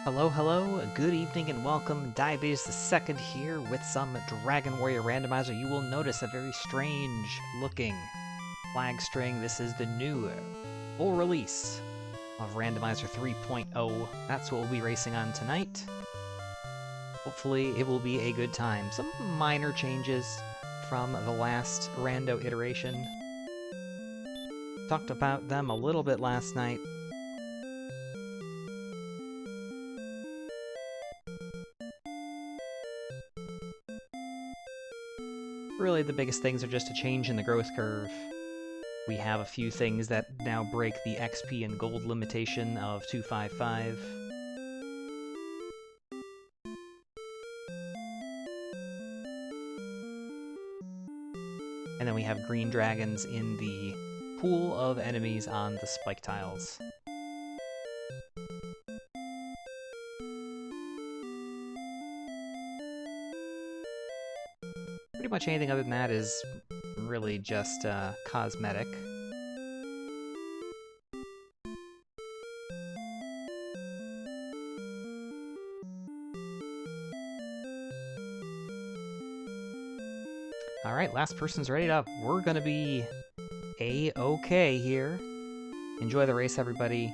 Hello, hello, good evening and welcome. Diabetes the Second here with some Dragon Warrior Randomizer. You will notice a very strange looking flag string. This is the new full release of Randomizer 3.0. That's what we'll be racing on tonight. Hopefully it will be a good time. Some minor changes from the last Rando iteration. Talked about them a little bit last night. Really, the biggest things are just a change in the growth curve. We have a few things that now break the XP and gold limitation of 255. And then we have green dragons in the pool of enemies on the spike tiles. Pretty much anything other than that is really just cosmetic. Alright, last person's ready up. We're gonna be A-okay here. Enjoy the race, everybody.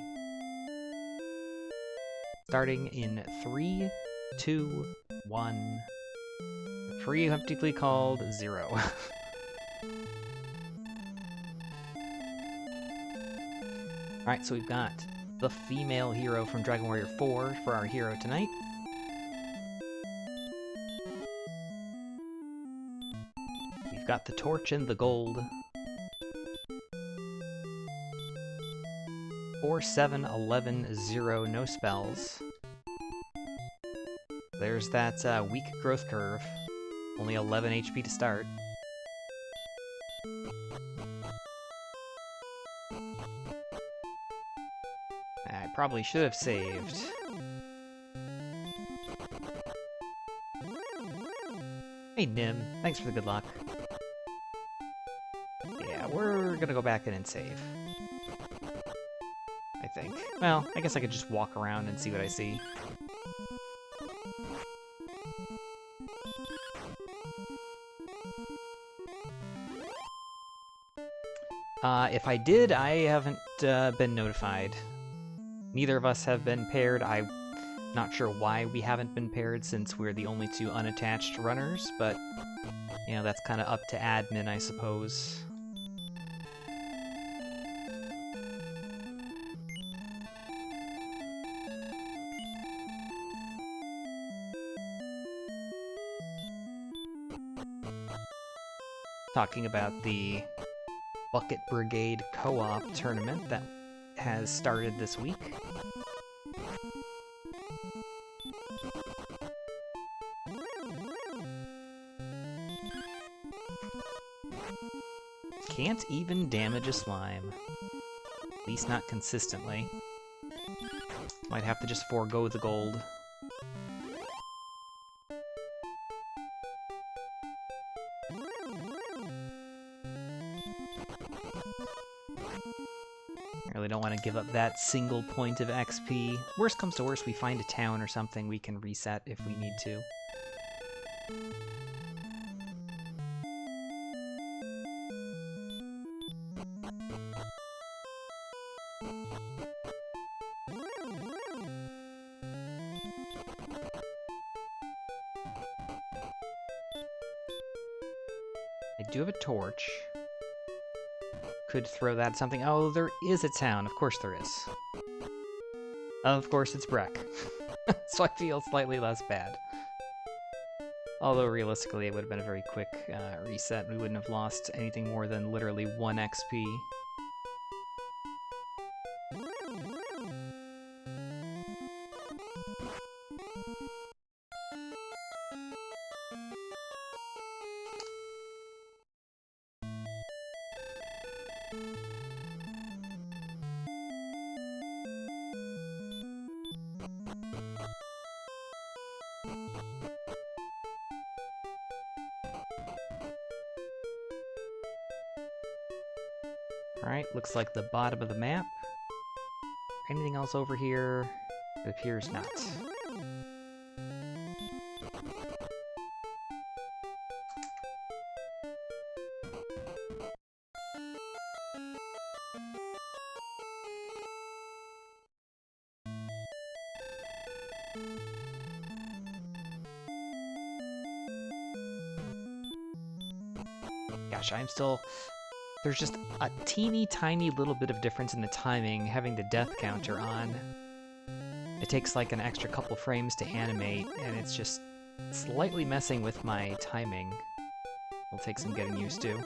Starting in 3, 2, 1. Preemptively called 0. Alright, so we've got the female hero from Dragon Warrior 4 for our hero tonight. We've got the torch and the gold. 4, 7, 11, 0, no spells. There's that weak growth curve. Only 11 HP to start. I probably should have saved. Hey Nim, thanks for the good luck. Yeah, we're gonna go back in and save. I think. Well, I guess I could just walk around and see what I see. If I did, I haven't been notified. Neither of us have been paired. I'm not sure why we haven't been paired since we're the only two unattached runners, but, you know, that's kind of up to admin, I suppose. Talking about the Bucket Brigade co-op tournament that has started this week. Can't even damage a slime. At least not consistently. Might have to just forego the gold. Really don't want to give up that single point of XP. Worst comes to worst, we find a town or something we can reset if we need to. I do have a torch. Could throw that at something. Oh, there is a town. Of course there is. Of course it's Breck. So I feel slightly less bad. Although realistically it would have been a very quick reset. We wouldn't have lost anything more than literally 1 XP. Alright, looks like the bottom of the map. Anything else over here? It appears not. Gosh, I'm still... There's just a teeny tiny little bit of difference in the timing having the death counter on. It takes like an extra couple frames to animate, and it's just slightly messing with my timing. Will take some getting used to.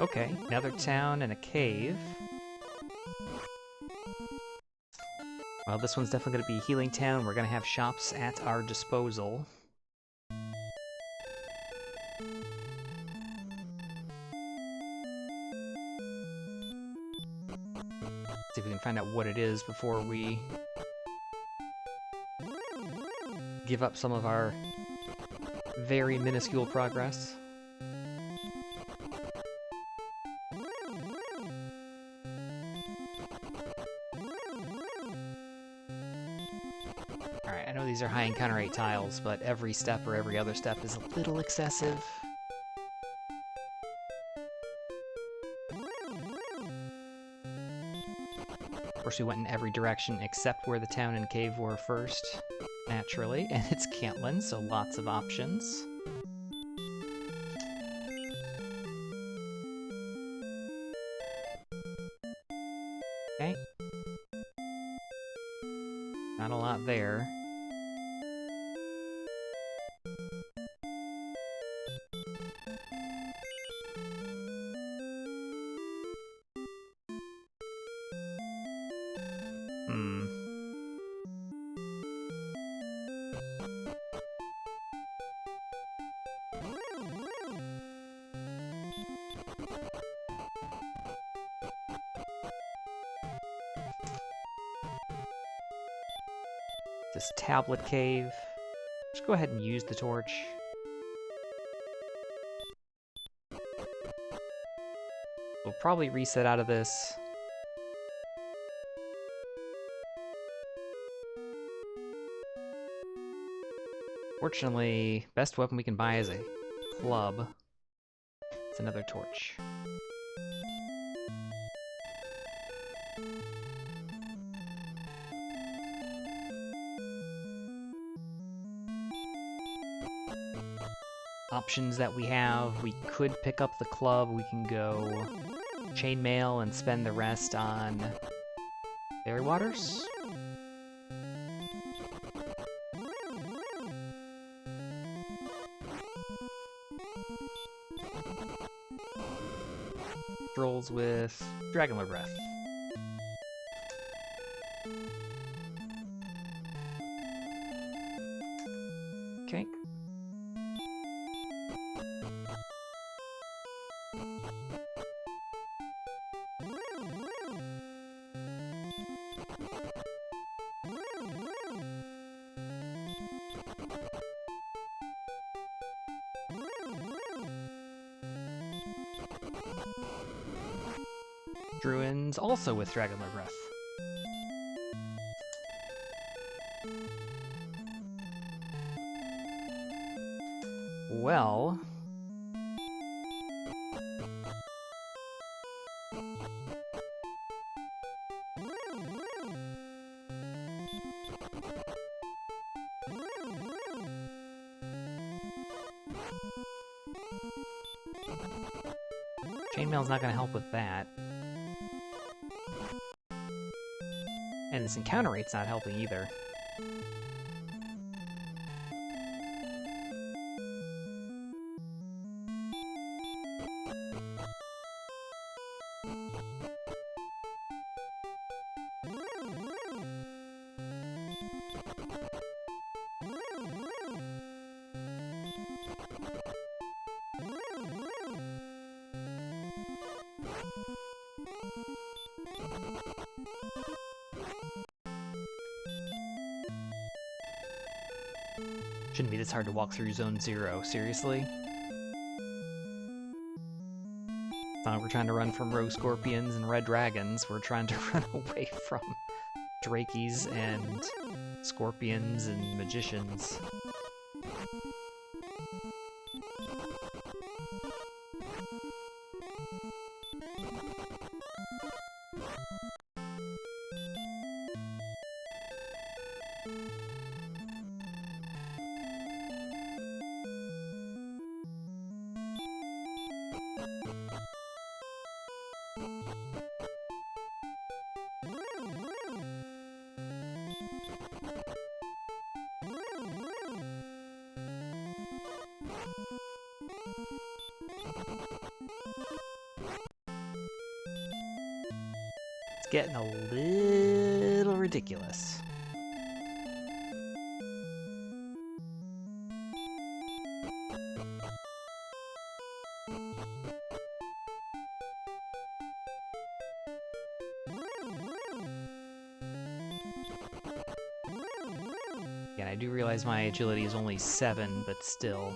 Okay, another town and a cave. Well, this one's definitely going to be a healing town. We're going to have shops at our disposal. See if we can find out what it is before we give up some of our very minuscule progress. Alright, I know these are high encounter rate tiles, but every step or every other step is a little excessive. Of course, we went in every direction except where the town and cave were first, naturally, and it's Cantlin, so lots of options. Okay. Not a lot there. This tablet cave. Just go ahead and use the torch. We'll probably reset out of this. Fortunately, best weapon we can buy is a club. It's another torch. Options that we have, we could pick up the club, we can go chainmail and spend the rest on fairy waters. Rolls with Dragonlord Breath. Okay. Druins also with Dragonlord Breath. Well... Chainmail's not going to help with that. And this encounter rate's not helping either. Shouldn't be this hard to walk through Zone 0, seriously? It's not like we're trying to run from rogue scorpions and red dragons, we're trying to run away from drakies and scorpions and magicians. It's getting a little ridiculous. Again, I do realize my agility is only 7, but still.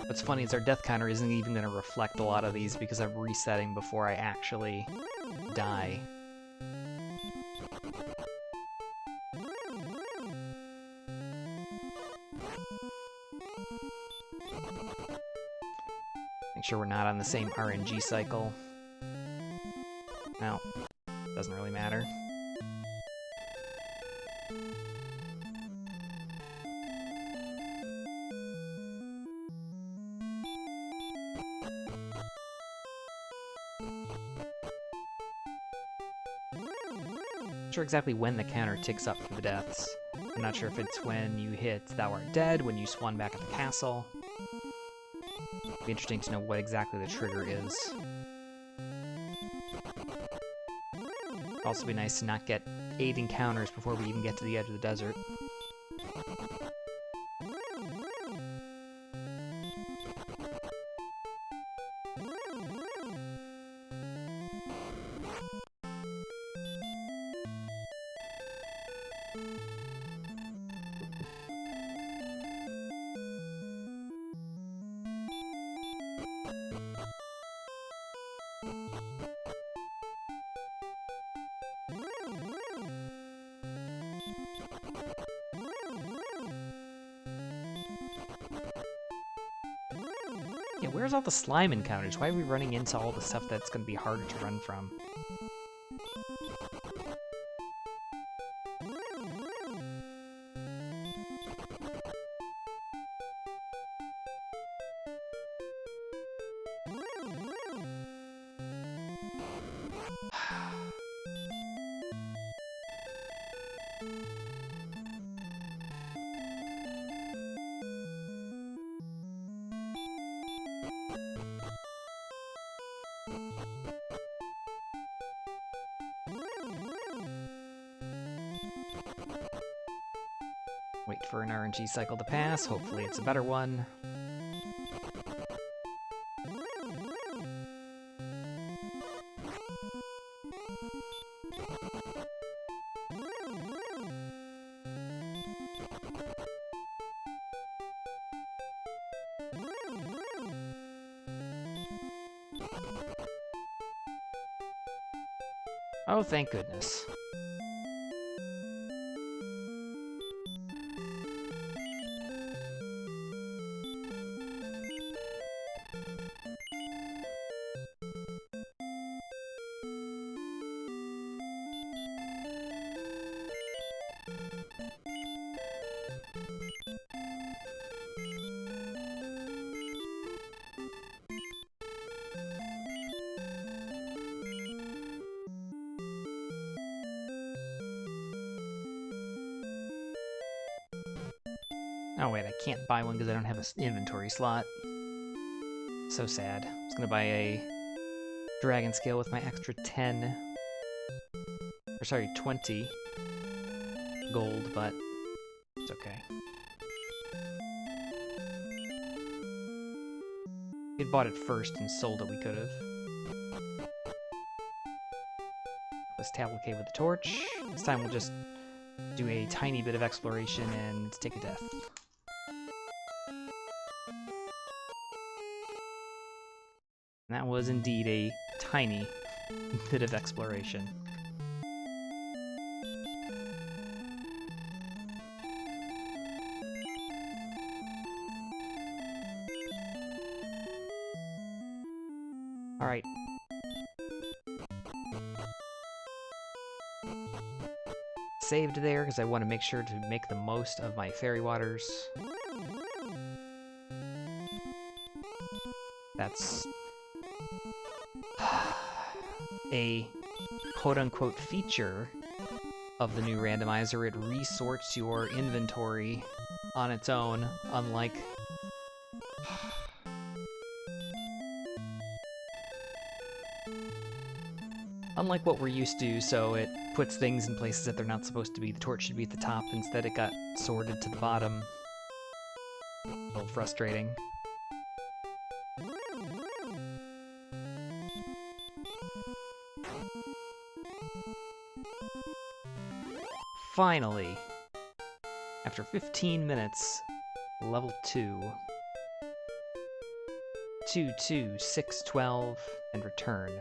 What's funny is our death counter isn't even going to reflect a lot of these because I'm resetting before I actually die. Make sure we're not on the same RNG cycle. Well, doesn't really matter. Not sure exactly when the counter ticks up for the deaths. I'm not sure if it's when you hit Thou Art Dead, when you spawn back at the castle. It'd be interesting to know what exactly the trigger is. It'd also be nice to not get 8 encounters before we even get to the edge of the desert. Yeah, where's all the slime encounters? Why are we running into all the stuff that's going to be harder to run from? Wait for an RNG cycle to pass. Hopefully it's a better one. Oh, thank goodness. Oh wait, I can't buy one because I don't have an inventory slot. So sad. I was gonna buy a dragon scale with my extra 10. Or sorry, 20. gold, but it's okay. If we'd bought it first and sold it, we could have. Let's tablicate with the torch. This time we'll just do a tiny bit of exploration and take a death. And that was indeed a tiny bit of exploration. Alright. Saved there because I want to make sure to make the most of my fairy waters. That's a quote-unquote feature of the new randomizer. It resorts your inventory on its own, unlike what we're used to, so it puts things in places that they're not supposed to be. The torch should be at the top, instead it got sorted to the bottom. A little frustrating. Finally, after 15 minutes, level 2. 2, 2, 6, 12, and return.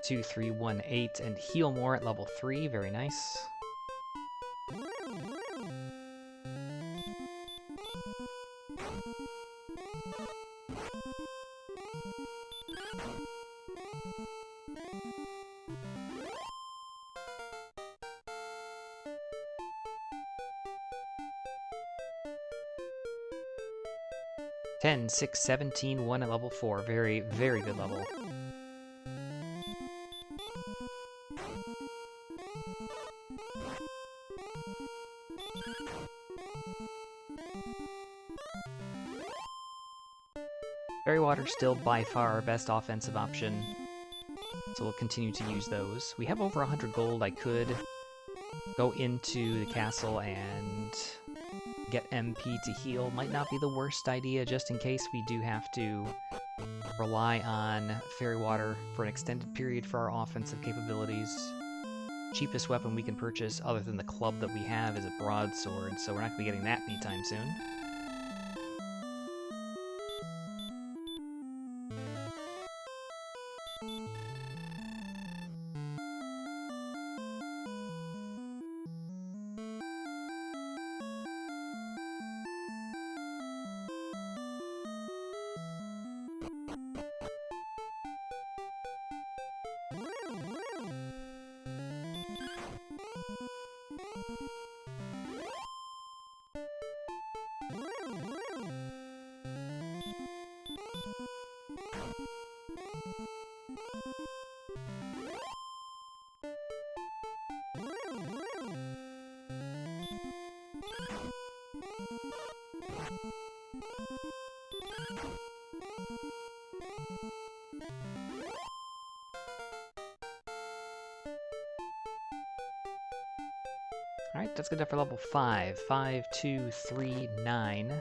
Two, 3, 1, 8, and heal more at level 3. Very nice. Ten, 6, 17, 1 at level 4. Very, very good level. Fairy water still by far our best offensive option, so we'll continue to use those. We have over 100 gold. I could go into the castle and get MP to heal. Might not be the worst idea, just in case we do have to rely on fairy water for an extended period for our offensive capabilities. Cheapest weapon we can purchase, other than the club that we have, is a broadsword, so we're not going to be getting that anytime soon. Alright, that's good enough for level 5. 5, 2, 3, 9.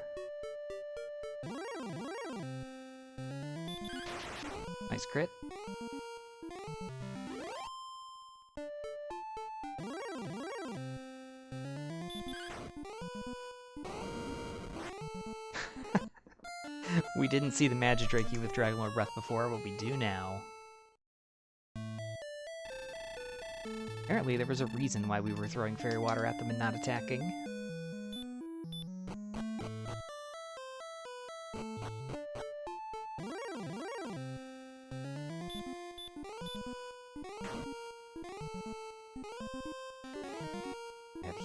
Nice crit. We didn't see the Magidrakey with Dragonlord Breath before, but we do now. Apparently there was a reason why we were throwing fairy water at them and not attacking.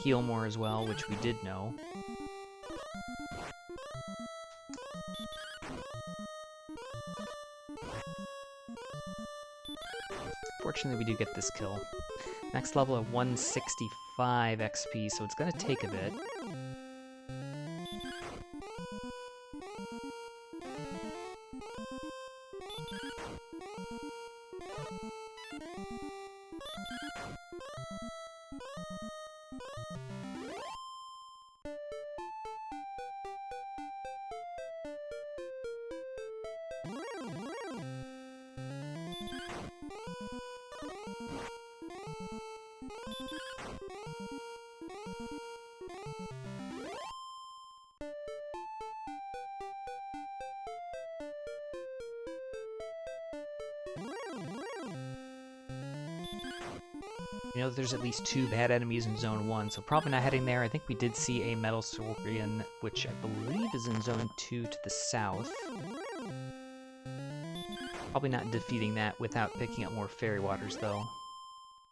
heal more as well, which we did know. Fortunately, we do get this kill. Next level at 165 XP, so it's gonna take a bit. You know, there's at least 2 bad enemies in Zone 1, so probably not heading there. I think we did see a Metal Scorpion, which I believe is in Zone 2 to the south. Probably not defeating that without picking up more Fairy Waters, though.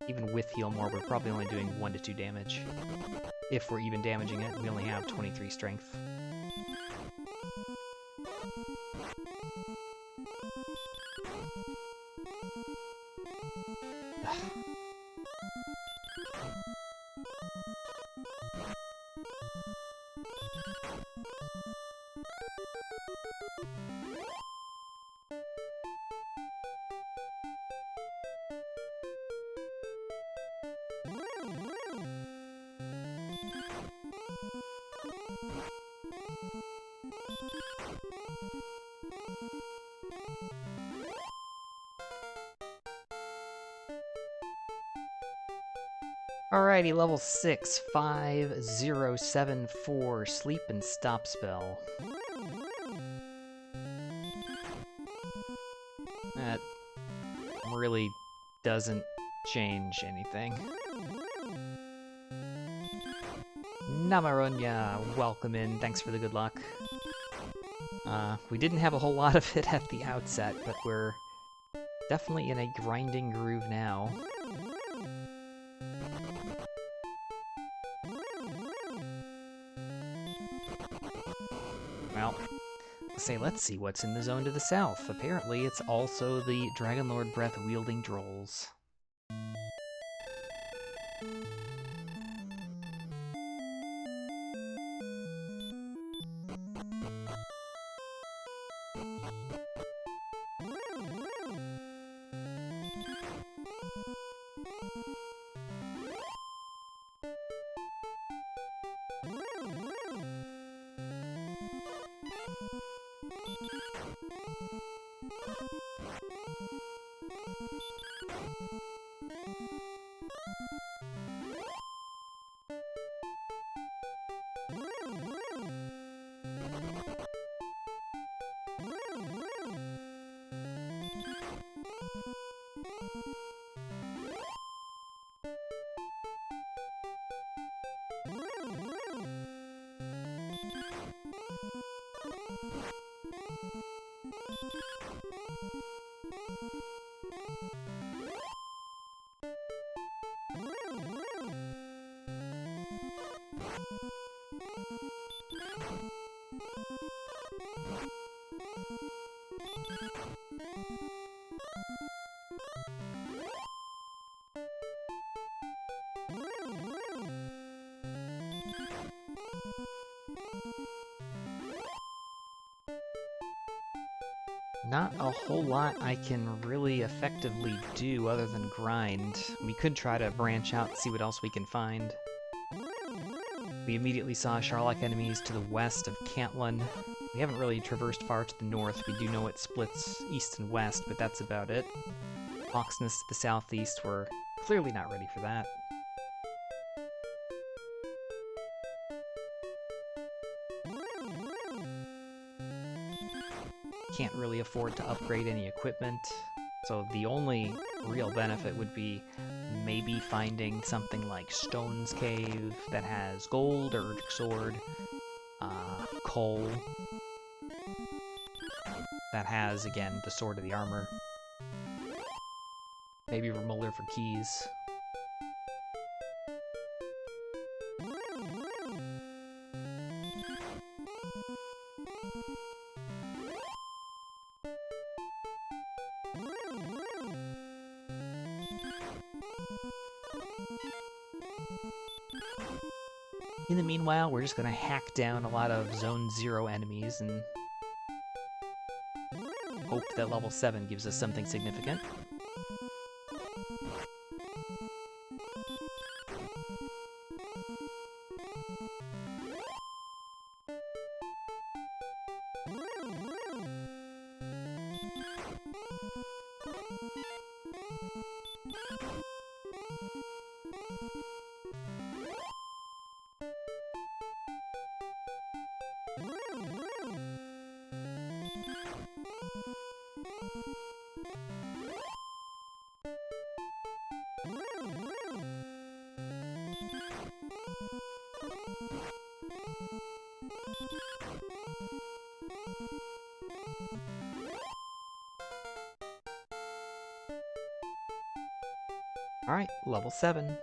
Even with Heal More, we're probably only doing 1 to 2 damage. If we're even damaging it, we only have 23 strength. Alrighty, level 6, 5074, Sleep and Stop spell. That really doesn't change anything. Namarunya, welcome in, thanks for the good luck. We didn't have a whole lot of it at the outset, but we're definitely in a grinding groove now. Well, let's see what's in the zone to the south. Apparently, it's also the Dragonlord breath-wielding Drolls. Not a whole lot I can really effectively do other than grind. We could try to branch out and see what else we can find. We immediately saw Sharlock enemies to the west of Cantlin. We haven't really traversed far to the north. We do know it splits east and west, but that's about it. Oxness to the southeast, we're clearly not ready for that. Can't really afford to upgrade any equipment, so the only real benefit would be maybe finding something like Stone's Cave that has gold, or Urgic Sword, coal, that has, again, the Sword of the Armor. Maybe Remolder for keys. In the meanwhile, we're just gonna hack down a lot of Zone 0 enemies and hope that level 7 gives us something significant. Alright, level 7.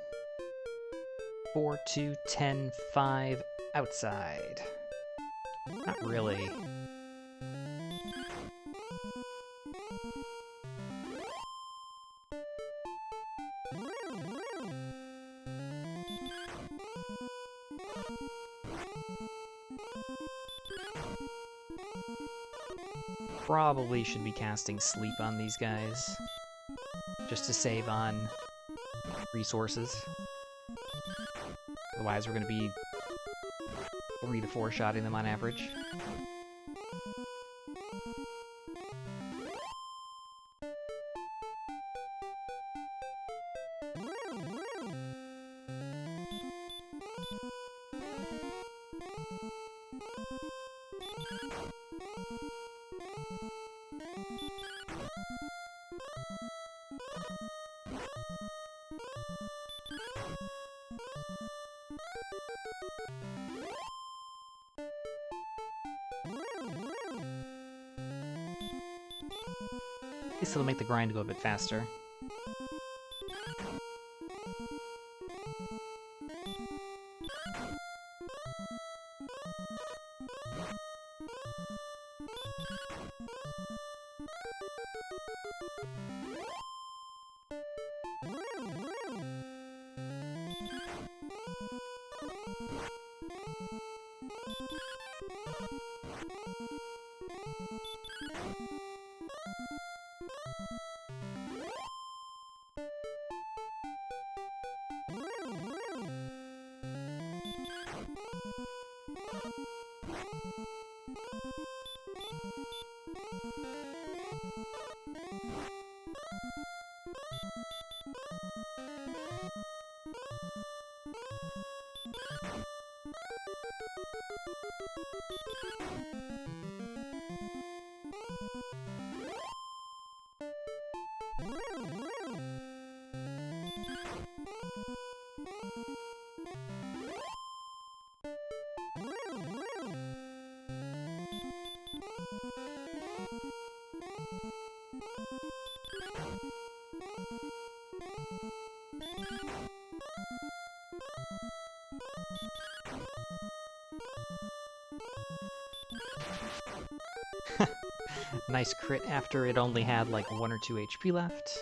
4, 2, 10, 5, outside. Not really. Probably should be casting sleep on these guys, just to save on resources. Otherwise we're going to be 3 to 4 shotting them on average. At least it'll make the grind go a bit faster. Nice crit after it only had like 1 or 2 HP left.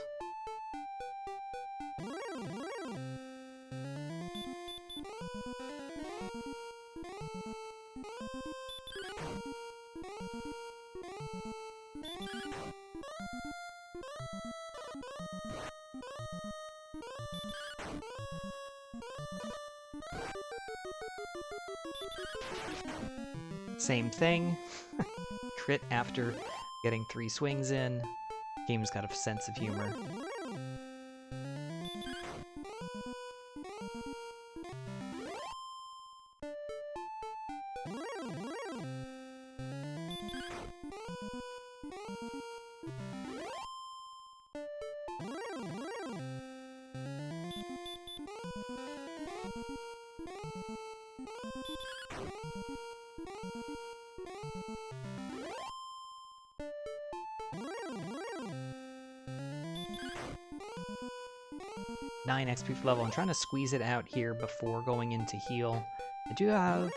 Same thing. Crit after getting 3 swings in. Game's got a sense of humor. Nine XP per level. I'm trying to squeeze it out here before going into heal. I do have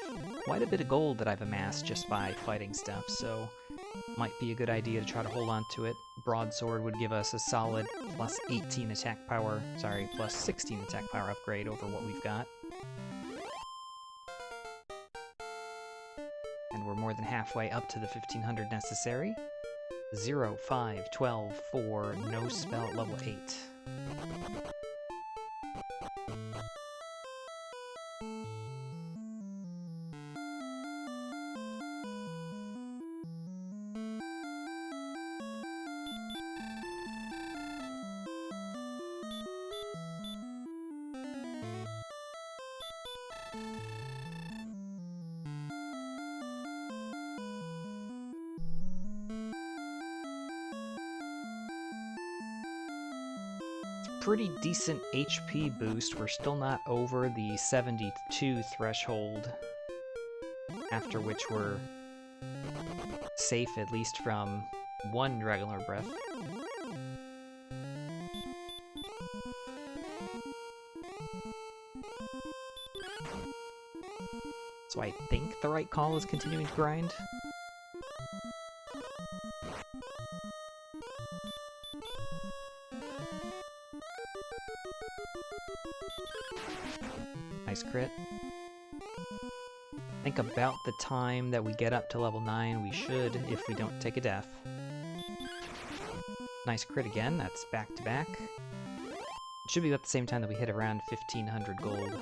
quite a bit of gold that I've amassed just by fighting stuff, so might be a good idea to try to hold on to it. Broadsword would give us a solid plus 18 attack power, sorry, plus 16 attack power upgrade over what we've got. And we're more than halfway up to the 1500 necessary. 0, 5, 12, 4, no spell at level 8. Pretty decent HP boost. We're still not over the 72 threshold, after which we're safe at least from one Dragonlord breath. So I think the right call is continuing to grind. Nice crit. I think about the time that we get up to level 9, we should, if we don't take a death. Nice crit again, that's back to back. It should be about the same time that we hit around 1500 gold.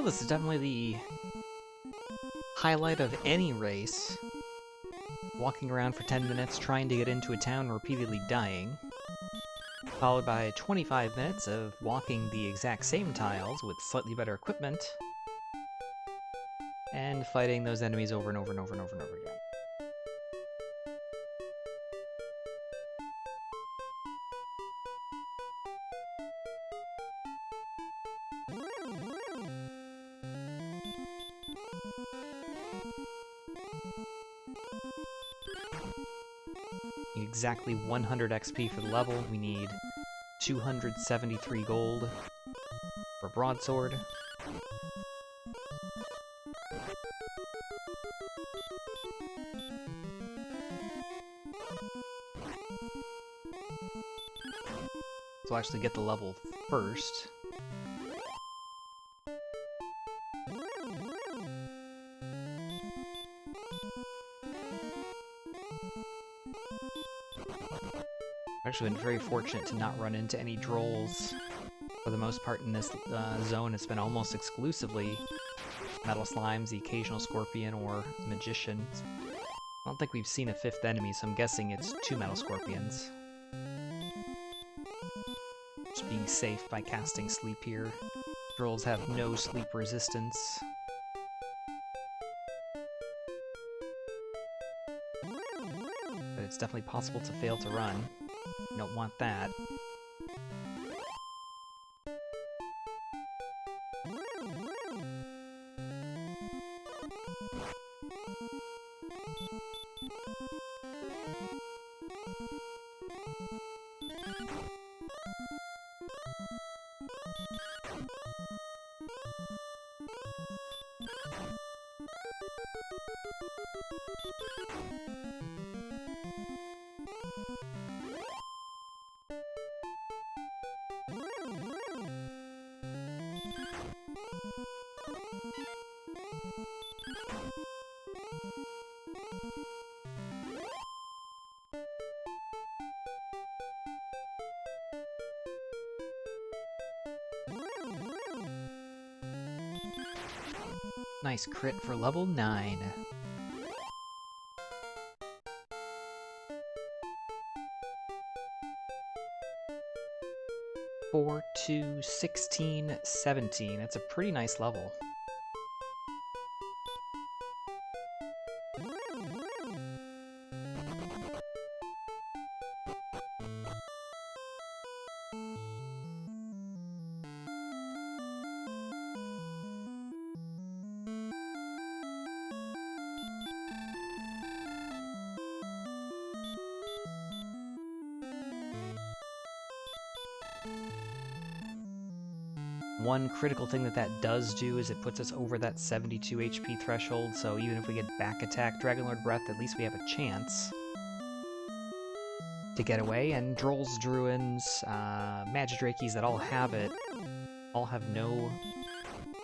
Well, this is definitely the highlight of any race. Walking around for 10 minutes trying to get into a town, repeatedly dying. Followed by 25 minutes of walking the exact same tiles with slightly better equipment. And fighting those enemies over and over and over and over and over again. Need exactly 100 XP for the level. We need 273 gold for broadsword. So we'll actually get the level first. I've actually been very fortunate to not run into any drolls. For the most part in this zone, it's been almost exclusively metal slimes, the occasional scorpion or magician. I don't think we've seen a fifth enemy, so I'm guessing it's 2 metal scorpions. Just being safe by casting sleep here. Drolls have no sleep resistance. But it's definitely possible to fail to run. You don't want that. Nice crit for level 9. Four, 2, 16, 17. That's a pretty nice level. One critical thing that does do is it puts us over that 72 HP threshold, so even if we get back attack Dragonlord Breath, at least we have a chance to get away. And Drolls, Druins, Magidrakes that all have it, all have no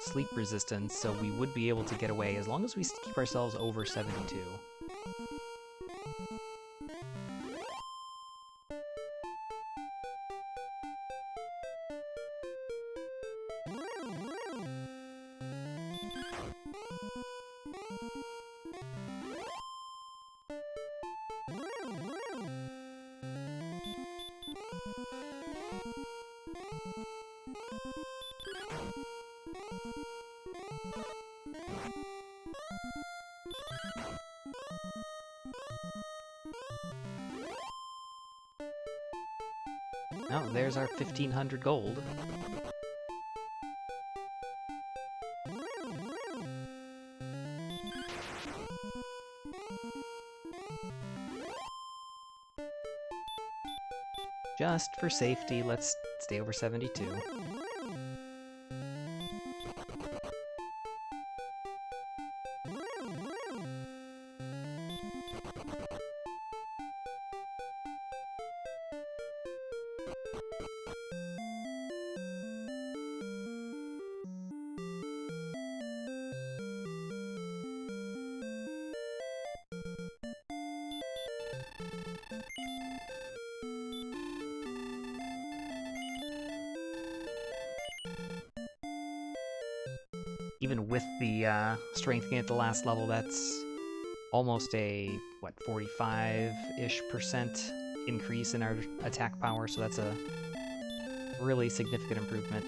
sleep resistance, so we would be able to get away as long as we keep ourselves over 72. Oh, there's our 1,500 gold. Just for safety, let's stay over 72. Even with the strengthening at the last level, that's almost a, what, 45-ish% increase in our attack power, so that's a really significant improvement.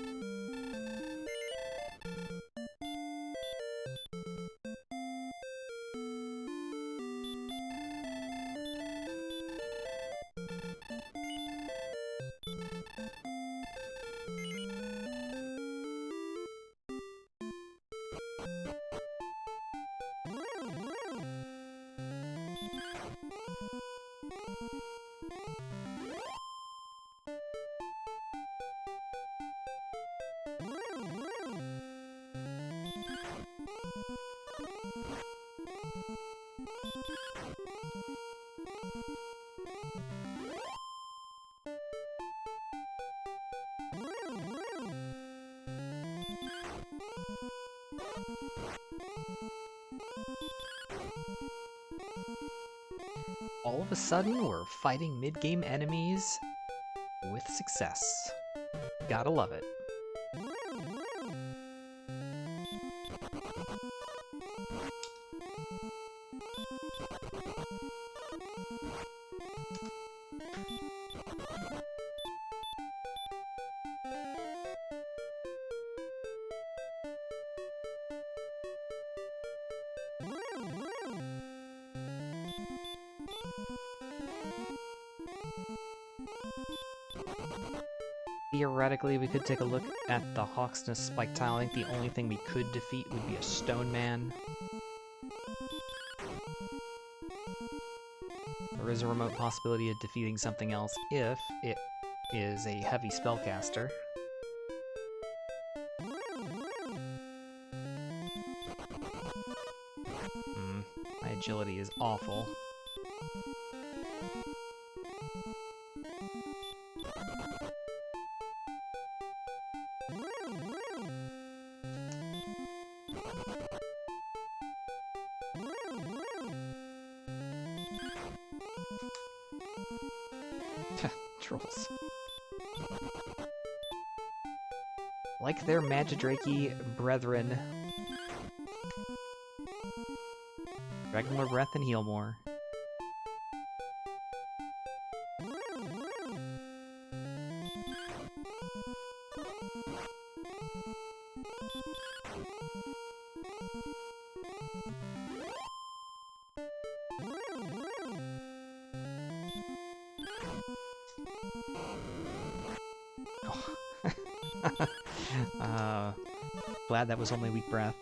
all of a sudden, we're fighting mid-game enemies with success. Gotta love it. Theoretically, we could take a look at the Hawksness spike tile. I think the only thing we could defeat would be a Stone Man. There is a remote possibility of defeating something else if it is a heavy spellcaster. My agility is awful. Trolls. Like their Magidraki brethren. Dragon more breath and heal more. Glad that was only weak breath.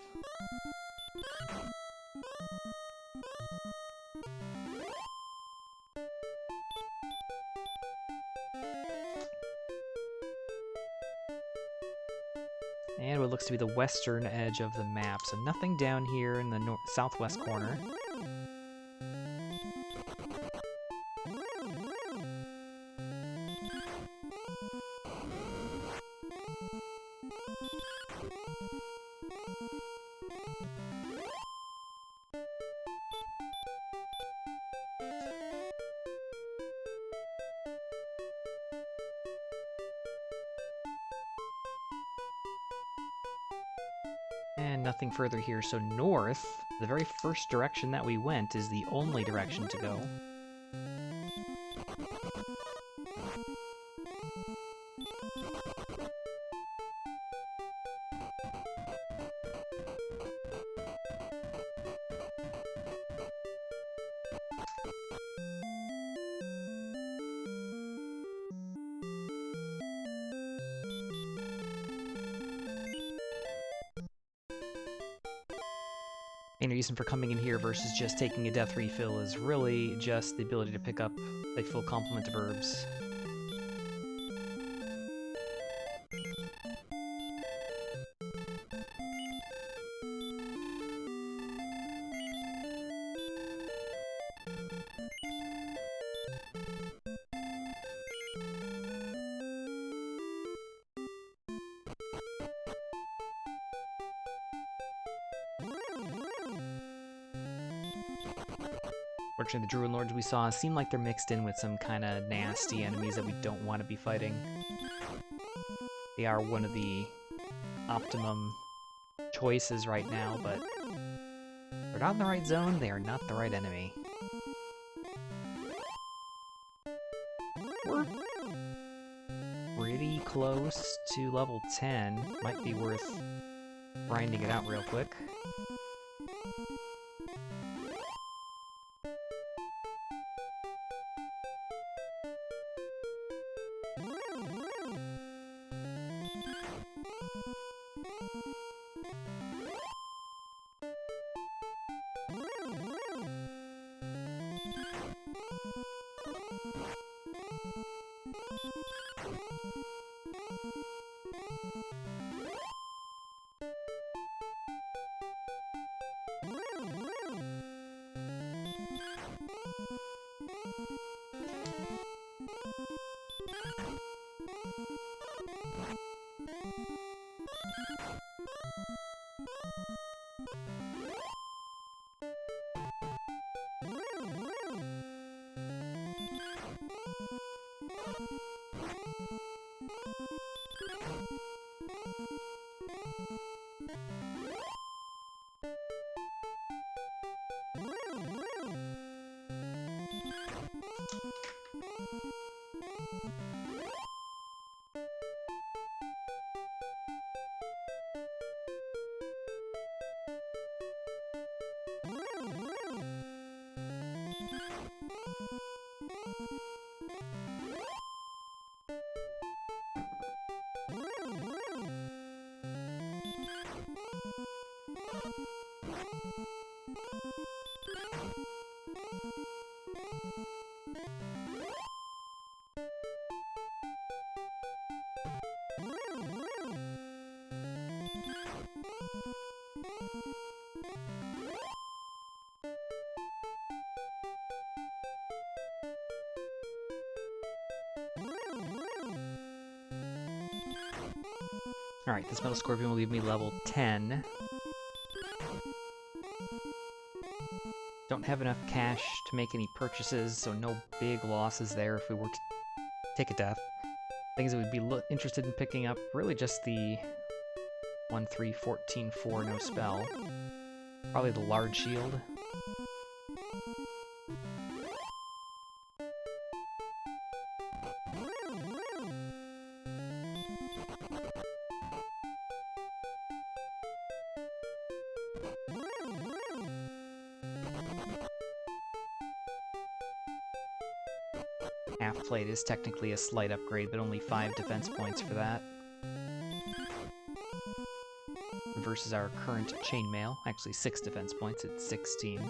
And what looks to be the western edge of the map, so nothing down here in the southwest corner. And nothing further here, so north, the very first direction that we went, is the only direction to go. Main reason for coming in here versus just taking a death refill is really just the ability to pick up a full complement of herbs. Fortunately, the Druid Lords we saw seem like they're mixed in with some kind of nasty enemies that we don't want to be fighting. They are one of the optimum choices right now, but they're not in the right zone, they are not the right enemy. We're pretty close to level 10. Might be worth grinding it out real quick. Alright, this Metal Scorpion will leave me level 10. Don't have enough cash to make any purchases, so no big losses there if we were to take a death. Things I would be interested in picking up really just the 1-3-14-4 no spell. Probably the large shield. Half plate is technically a slight upgrade, but only 5 defense points for that. Versus our current chainmail, actually 6 defense points at 16.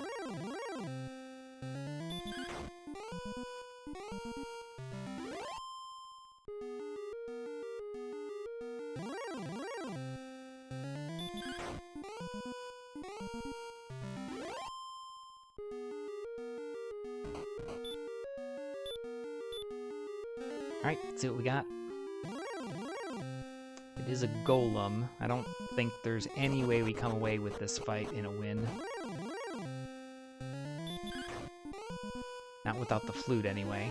Alright, let's see what we got. It is a golem. I don't think there's any way we come away with this fight in a win. Not without the flute, anyway.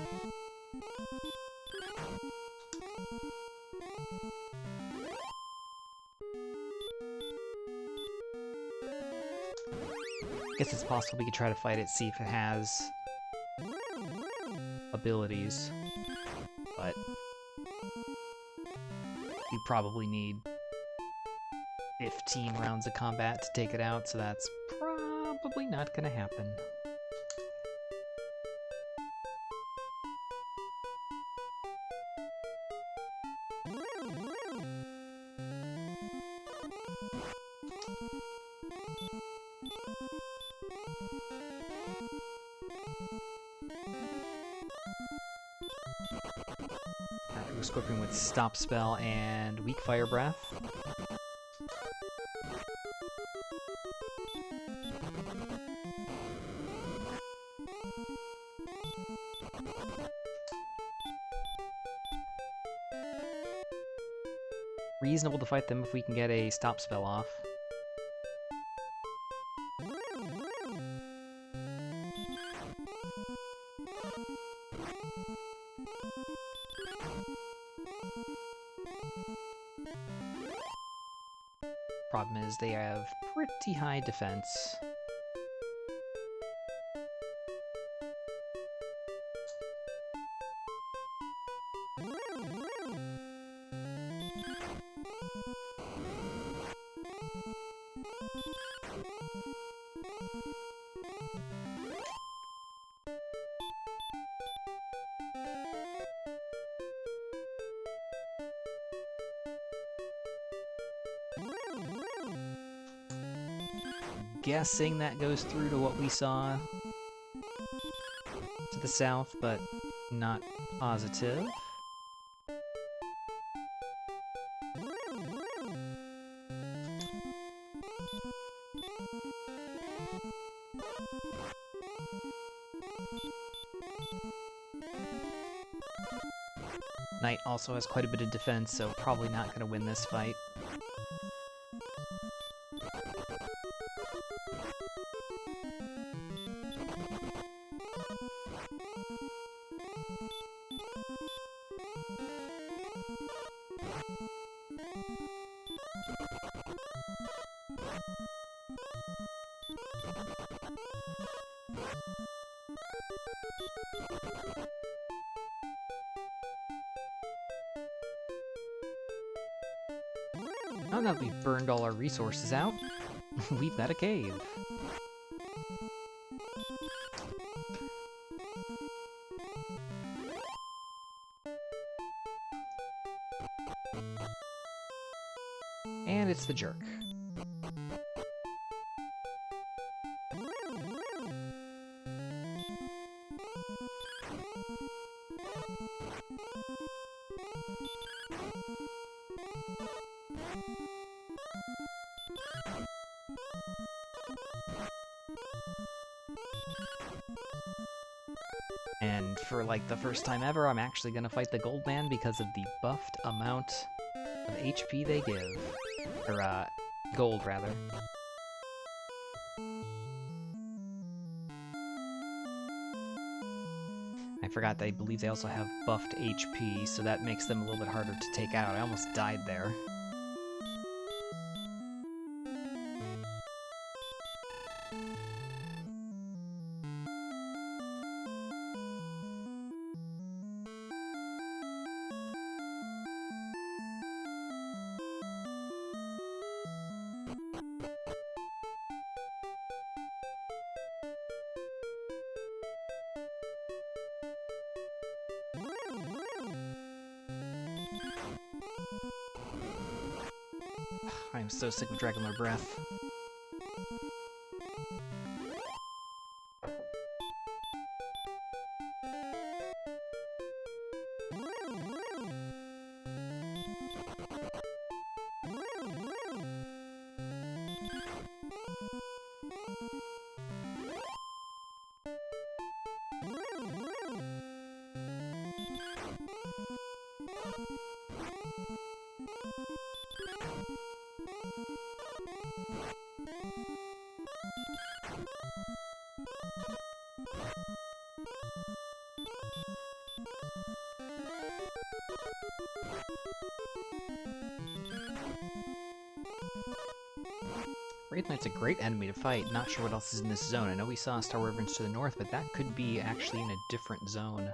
Guess it's possible we could try to fight it, see if it has abilities. But we probably need 15 rounds of combat to take it out, so that's probably not gonna happen. We're Scorpion with Stop Spell and Weak Fire Breath. Reasonable to fight them if we can get a Stop Spell off. Problem is, they have pretty high defense. Guessing that goes through to what we saw to the south, but not positive. Knight also has quite a bit of defense, so probably not going to win this fight. Oh, now that we've burned all our resources out, we've got a cave. And it's the jerk. And for like the first time ever, I'm actually gonna fight the gold man because of the buffed amount of HP they give. Or, gold, rather. I forgot that I believe they also have buffed HP, so that makes them a little bit harder to take out. I almost died there. I'm so sick of Dragon Lord Breath. Wraith Knight's a great enemy to fight. Not sure what else is in this zone. I know we saw Star Wyverns to the north, but that could be actually in a different zone.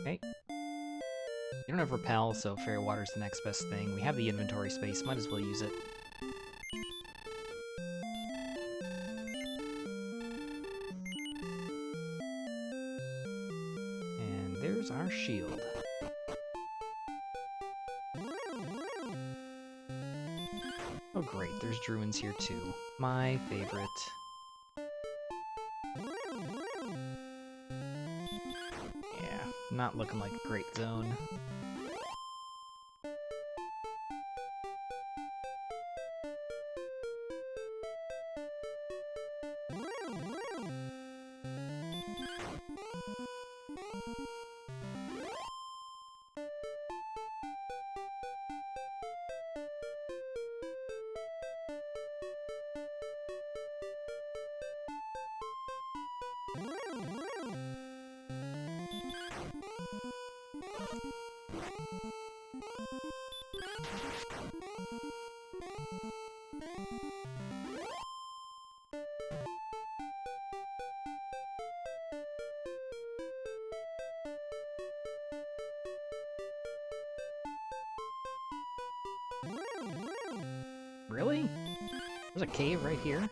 Okay. You don't have Repel, so Fairy Water's the next best thing. We have the inventory space, might as well use it. And there's our shield. Oh great, there's Druins here too. My favorite. Yeah, not looking like a great zone. Really? There's a cave right here?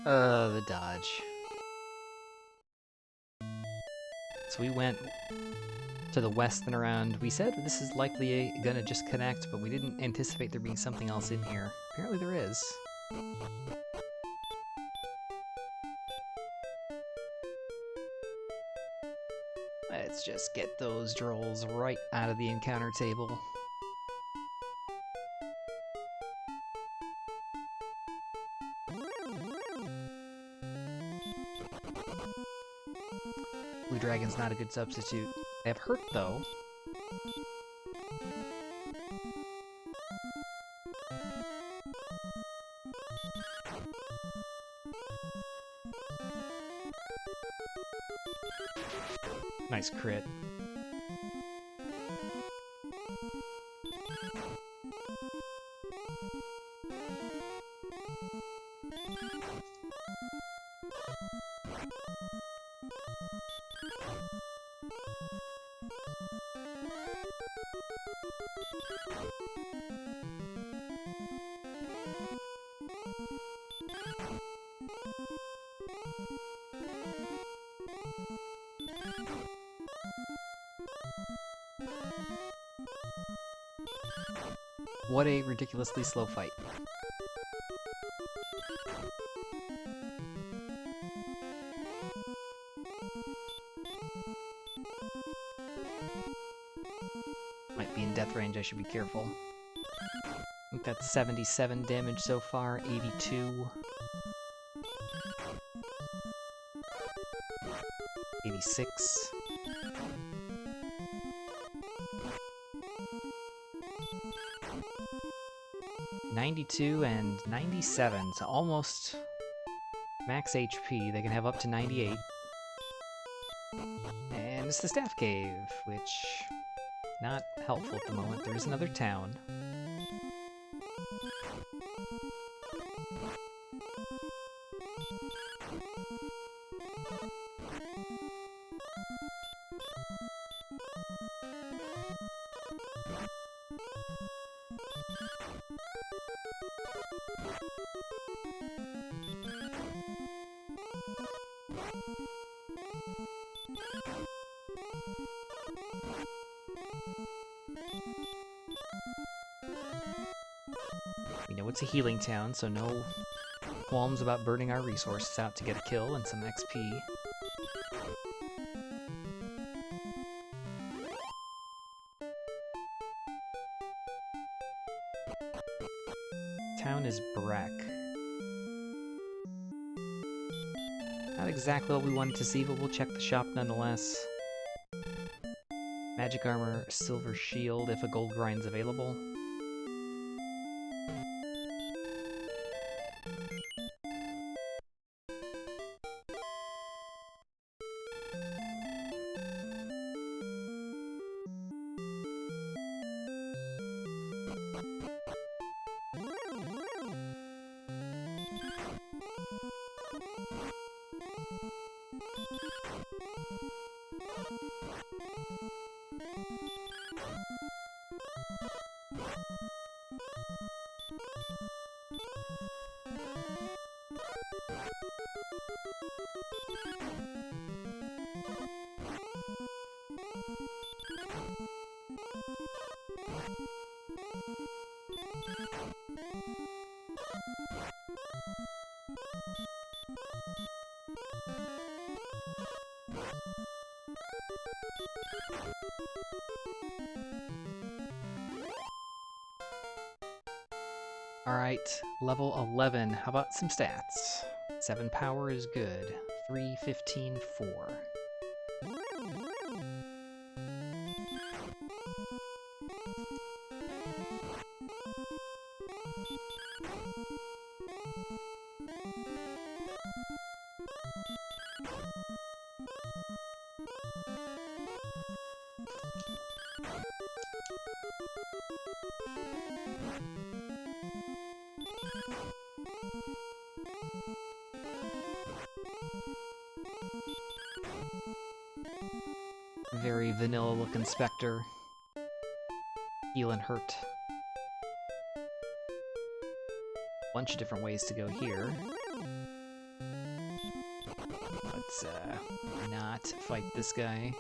The dodge. So we went to the west and around. We said this is likely gonna just connect, but we didn't anticipate there being something else in here. Apparently there is. Let's just get those drolls right out of the encounter table. Blue Dragon's not a good substitute. They have hurt, though. Nice crit. What a ridiculously slow fight. Might be in death range, I should be careful. I think that's 77 damage so far, 82. 86. $92 and 97, so almost max HP. They can have up to 98. And it's the Staff Cave, which not helpful at the moment. There is another town. We know it's a healing town, so no qualms about burning our resources out to get a kill and some XP. Town is Brack. Not exactly what we wanted to see, but we'll check the shop nonetheless. Magic armor, silver shield if a gold grind's available. Alright, level 11. How about some stats? 7 power is good. 3, 15, 4. Very vanilla looking Spectre. Heal and hurt. Bunch of different ways to go here. Let's not fight this guy.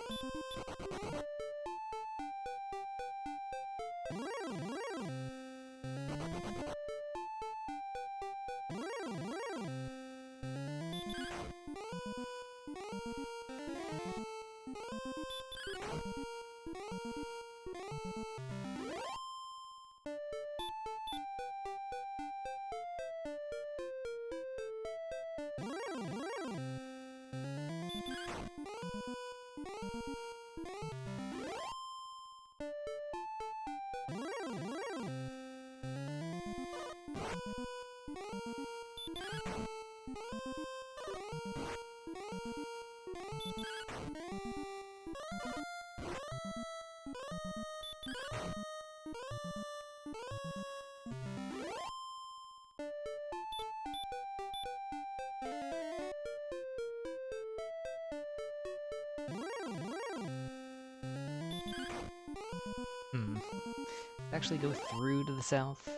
Actually go through to the south?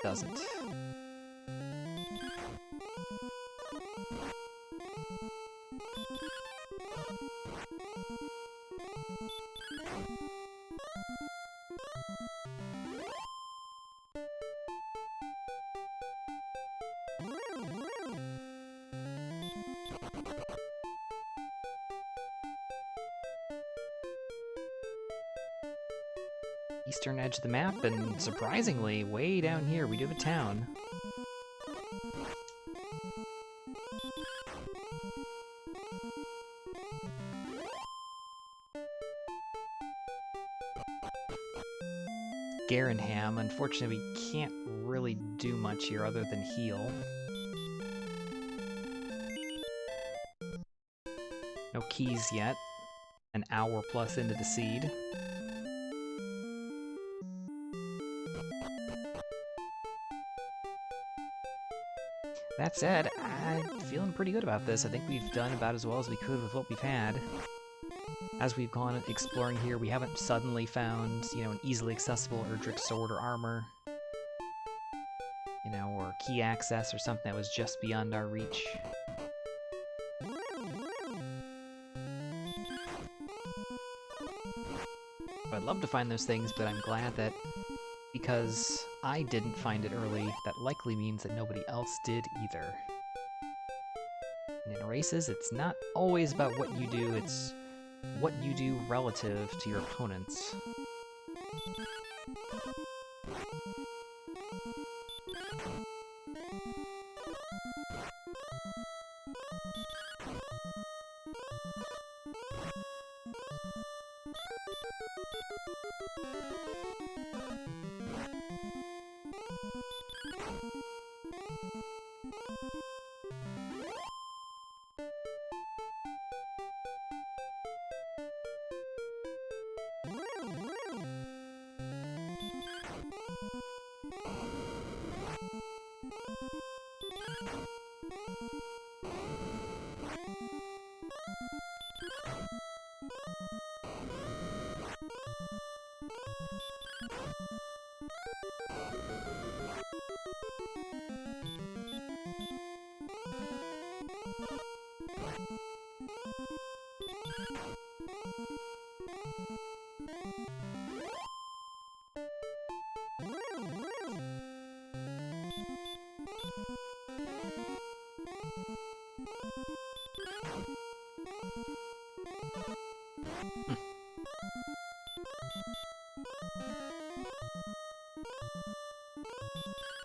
Doesn't. Eastern edge of the map, and surprisingly, way down here, we do have a town. Garenham. Unfortunately, we can't really do much here other than heal. No keys yet. An hour plus into the seed. That said, I'm feeling pretty good about this. I think we've done about as well as we could with what we've had. As we've gone exploring here, we haven't suddenly found, you know, an easily accessible Erdrick sword or armor. You know, or key access or something that was just beyond our reach. I'd love to find those things, but I'm glad that because I didn't find it early, that likely means that nobody else did either. And in races, it's not always about what you do, it's what you do relative to your opponents.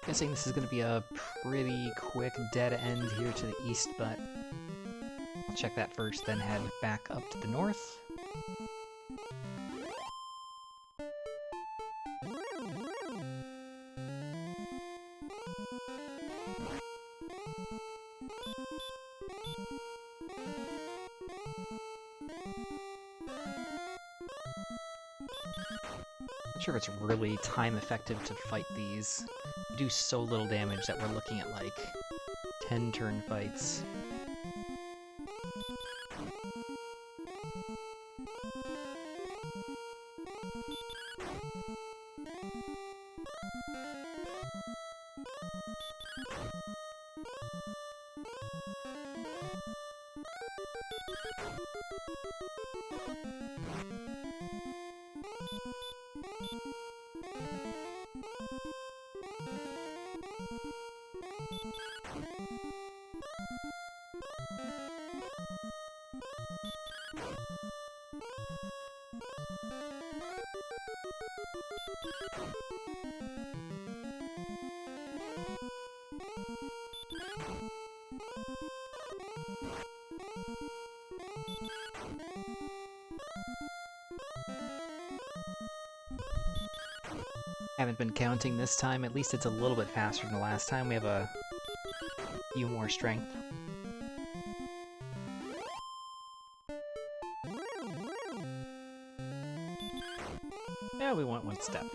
Guessing this is going to be a pretty quick dead end here to the east, but I'll check that first, then head back up to the north. Not sure if it's really time effective to fight these. We do so little damage that we're looking at like 10 turn fights. Haven't been counting this time. At least it's a little bit faster than the last time. We have a few more strength. Yeah, we went one step.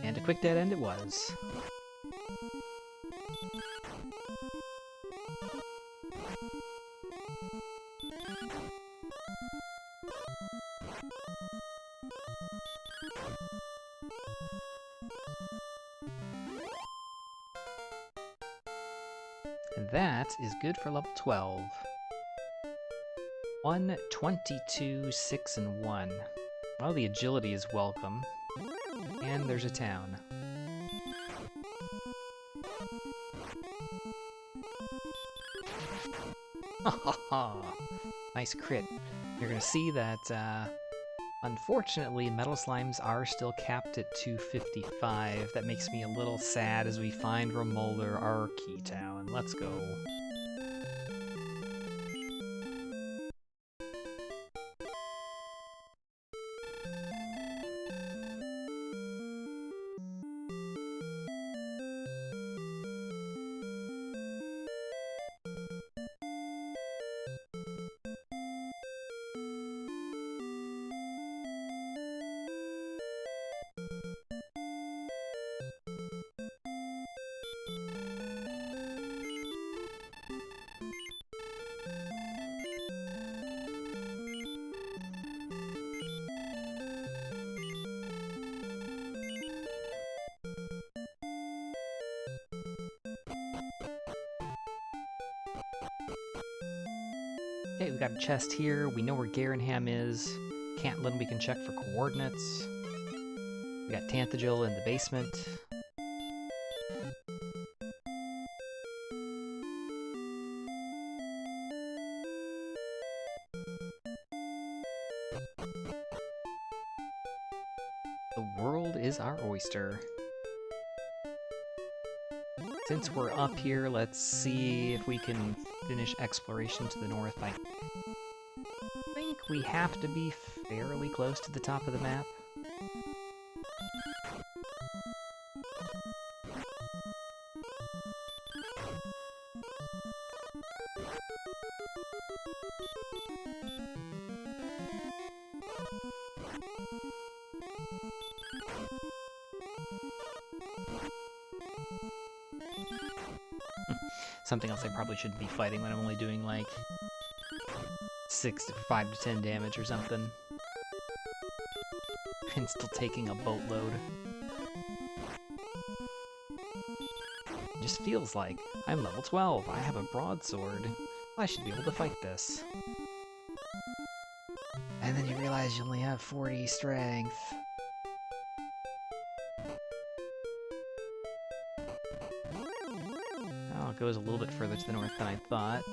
And a quick dead end it was. And that is good for level 12. 1, 22, 6, and 1. Well, the agility is welcome. And there's a town. Nice crit. You're gonna see that, unfortunately, metal slimes are still capped at 255. That makes me a little sad as we find Remolder, our key town. Let's go. Okay, we got a chest here. We know where Garenham is. Cantlin, we can check for coordinates. We got Tanthagil in the basement. The world is our oyster. Since we're up here, let's see if we can finish exploration to the north. I think we have to be fairly close to the top of the map. Something else I probably shouldn't be fighting when I'm only doing like 5 to 10 damage or something. And still taking a boatload. It just feels like I'm level 12. I have a broadsword. I should be able to fight this. And then you realize you only have 40 strength. Oh, it goes a little bit further to the north than I thought.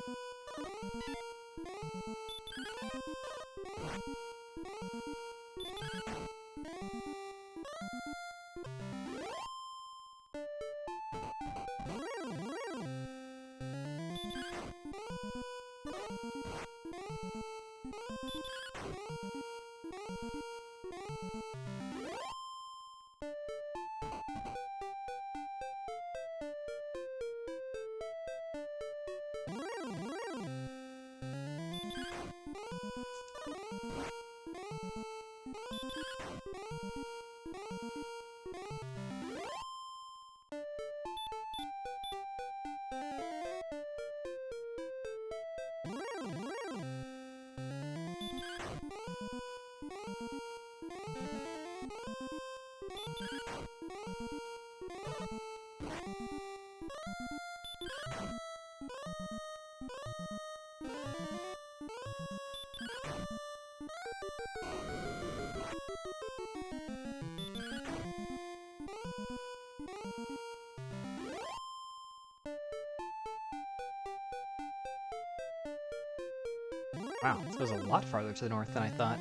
Wow, this goes a lot farther to the north than I thought.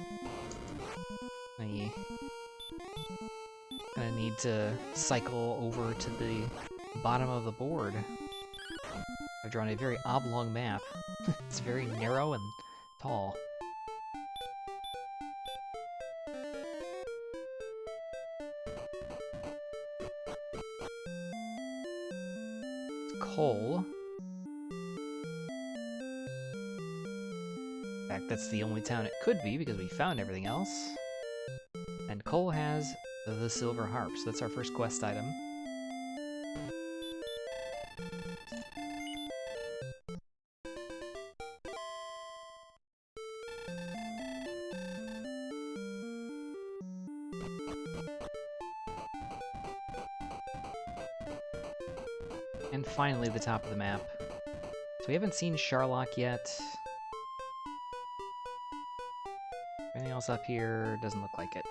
I'm gonna need to cycle over to the bottom of the board. I've drawn a very oblong map. It's very narrow and tall. Coal. In fact, that's the only town it could be because we found everything else. And Coal has the silver harp, so that's our first quest item. And finally, the top of the map. So we haven't seen Sharlock yet. Anything else up here? Doesn't look like it.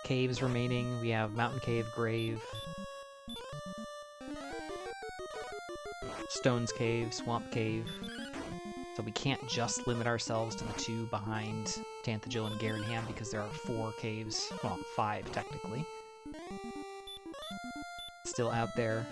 Caves remaining. We have Mountain Cave, Grave, Stones Cave, Swamp Cave. So we can't just limit ourselves to the two behind Tanthagil and Garenham because there are 4 caves, well, 5 technically, still out there.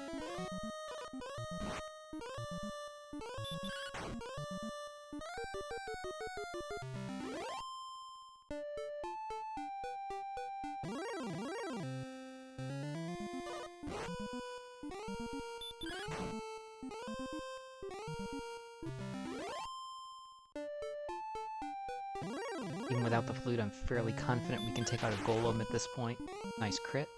Even without the flute, I'm fairly confident we can take out a golem at this point. Nice crit.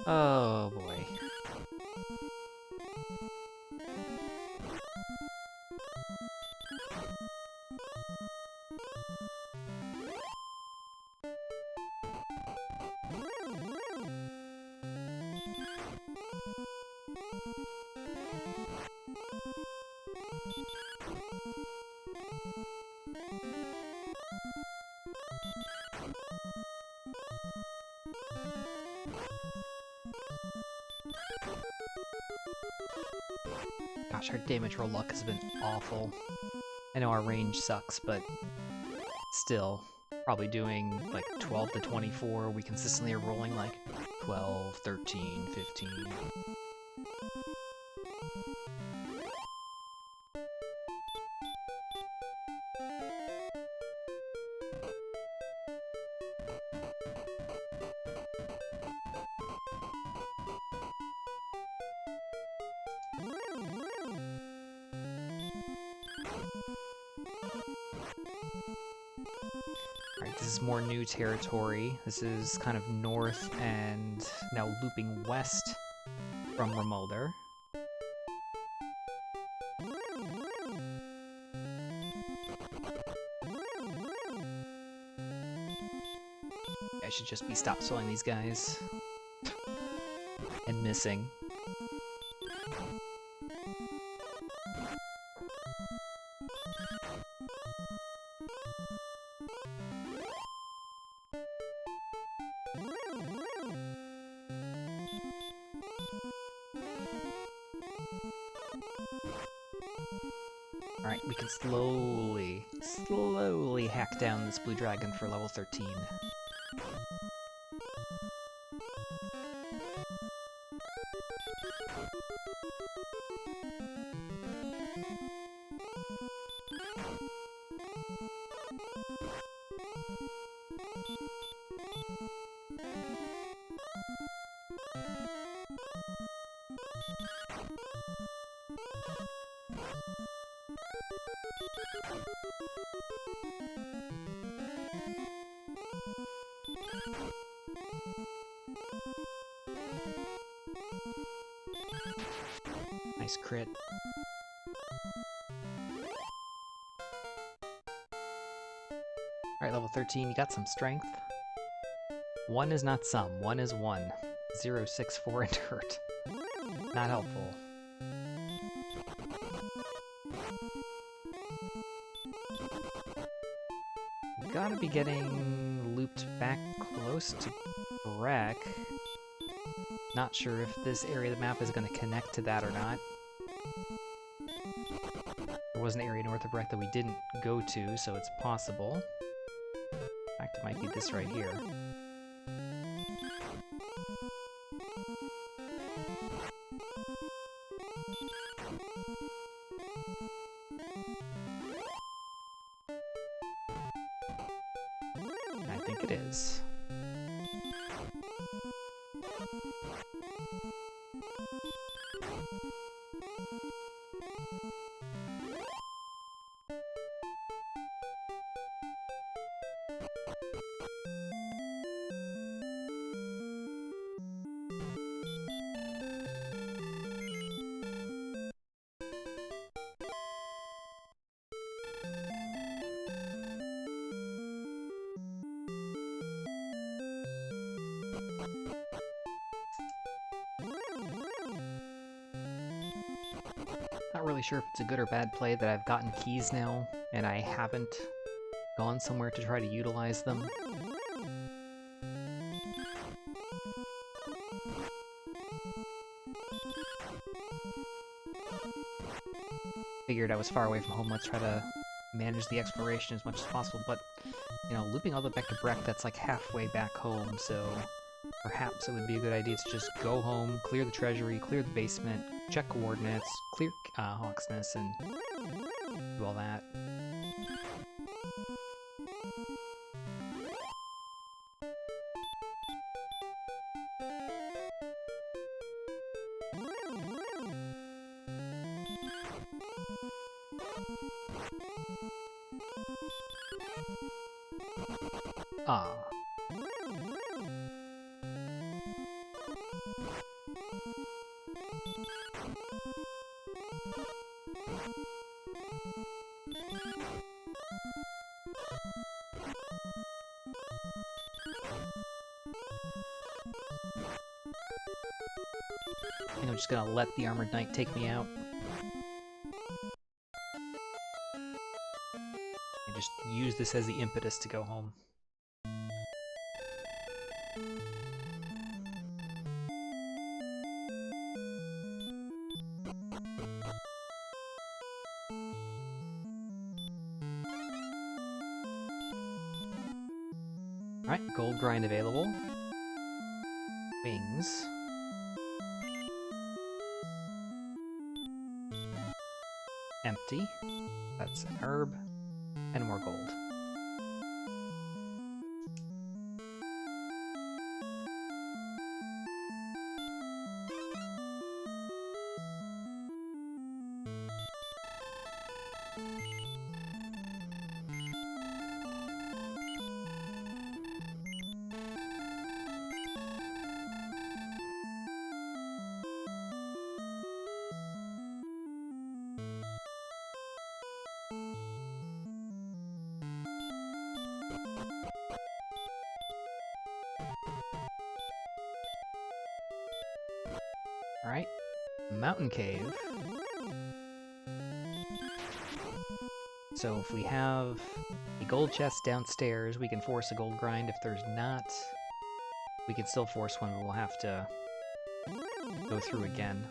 Oh boy. Gosh, our damage roll luck has been awful. I know our range sucks, but still, probably doing like 12 to 24. We consistently are rolling like 12, 13, 15. Alright, this is more new territory. This is kind of north and now looping west from Remolder. I should just be stop soloing these guys. And missing. Alright, we can slowly hack down this blue dragon for level 13. Nice crit. Alright, level 13, you got some strength. 1 is not some, 1 is 1. 0, 6, 4, and hurt. Not helpful. You gotta be getting looped back close to Breck. Not sure if this area of the map is going to connect to that or not. There was an area north of Breck that we didn't go to, so it's possible. In fact, it might be this right here. I think it is. Not really sure if it's a good or bad play that I've gotten keys now, and I haven't gone somewhere to try to utilize them. Figured I was far away from home, let's try to manage the exploration as much as possible, but, you know, looping all the way back to Breck, that's like halfway back home, so perhaps it would be a good idea to just go home, clear the treasury, clear the basement, check coordinates, clear Hawksness, and do all that. Ah. I think I'm just gonna let the Armored Knight take me out. And just use this as the impetus to go home. Alright, gold grind available. Wings. Empty. That's an herb. And more gold. Alright, mountain cave. So if we have a gold chest downstairs, we can force a gold grind. If there's not, we can still force one, but we'll have to go through again.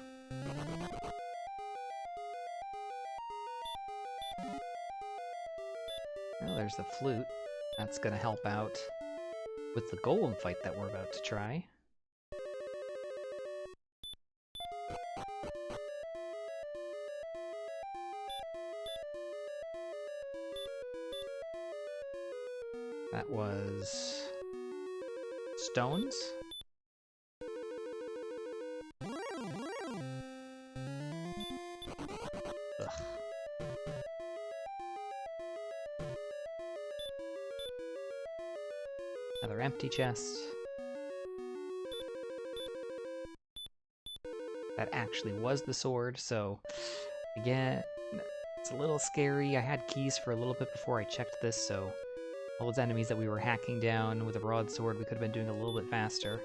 Well, there's the flute. That's gonna help out with the golem fight that we're about to try. That was stones. Ugh. Another empty chest. That actually was the sword, so again, it's a little scary. I had keys for a little bit before I checked this, so all those enemies that we were hacking down with a broadsword, we could have been doing a little bit faster.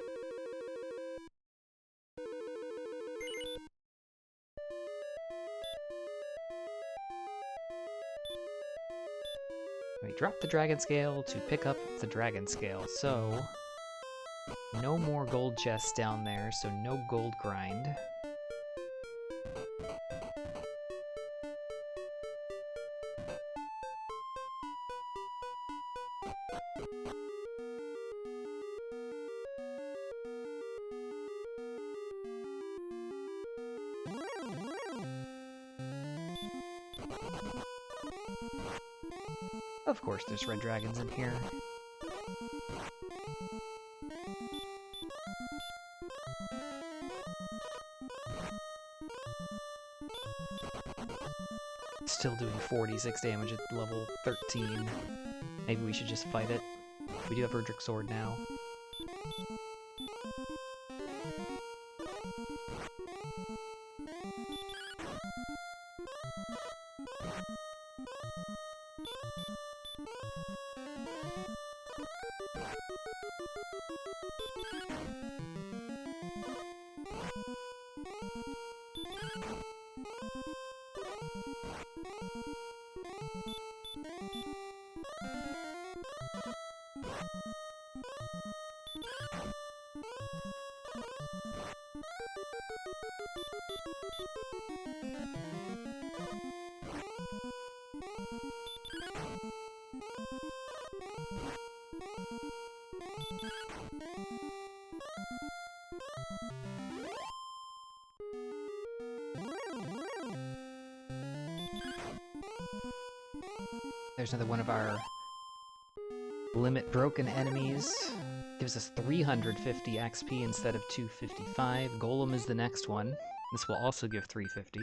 We dropped the dragon scale to pick up the dragon scale, so no more gold chests down there, so no gold grind. Of course, there's red dragons in here. Still doing 46 damage at level 13. Maybe we should just fight it. We do have Erdrick's sword now. There's another one of our limit broken enemies. Gives us 350 XP instead of 255. Golem is the next one. This will also give 350.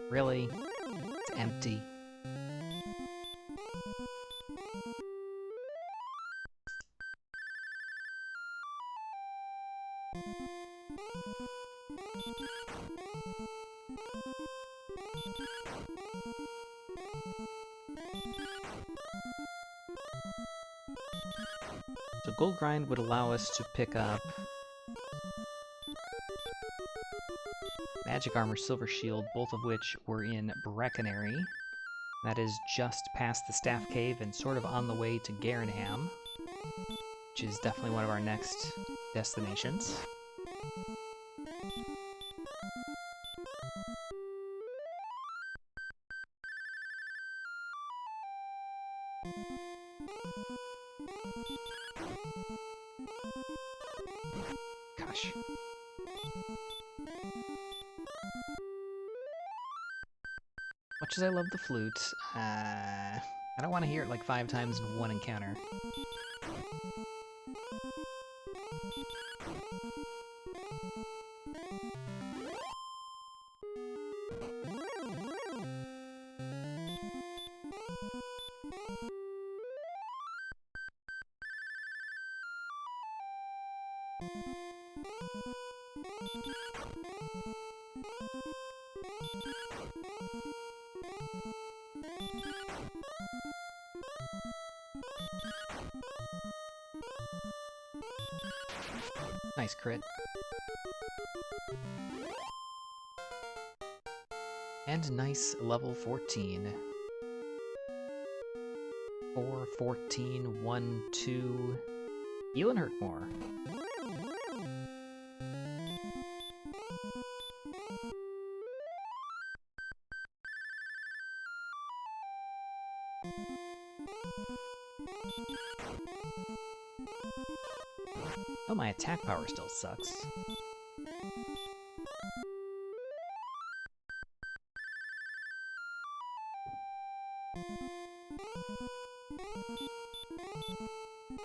Really? It's empty. So gold grind would allow us to pick up magic armor, silver shield, both of which were in Breckenary. That is just past the Staff Cave and sort of on the way to Garenham, which is definitely one of our next destinations. Gosh. Much as I love the flute, I don't want to hear it like 5 times in one encounter. Nice crit. And nice level 14. 4, 14, 1, 2. Heal and hurt more. Oh, my attack power still sucks.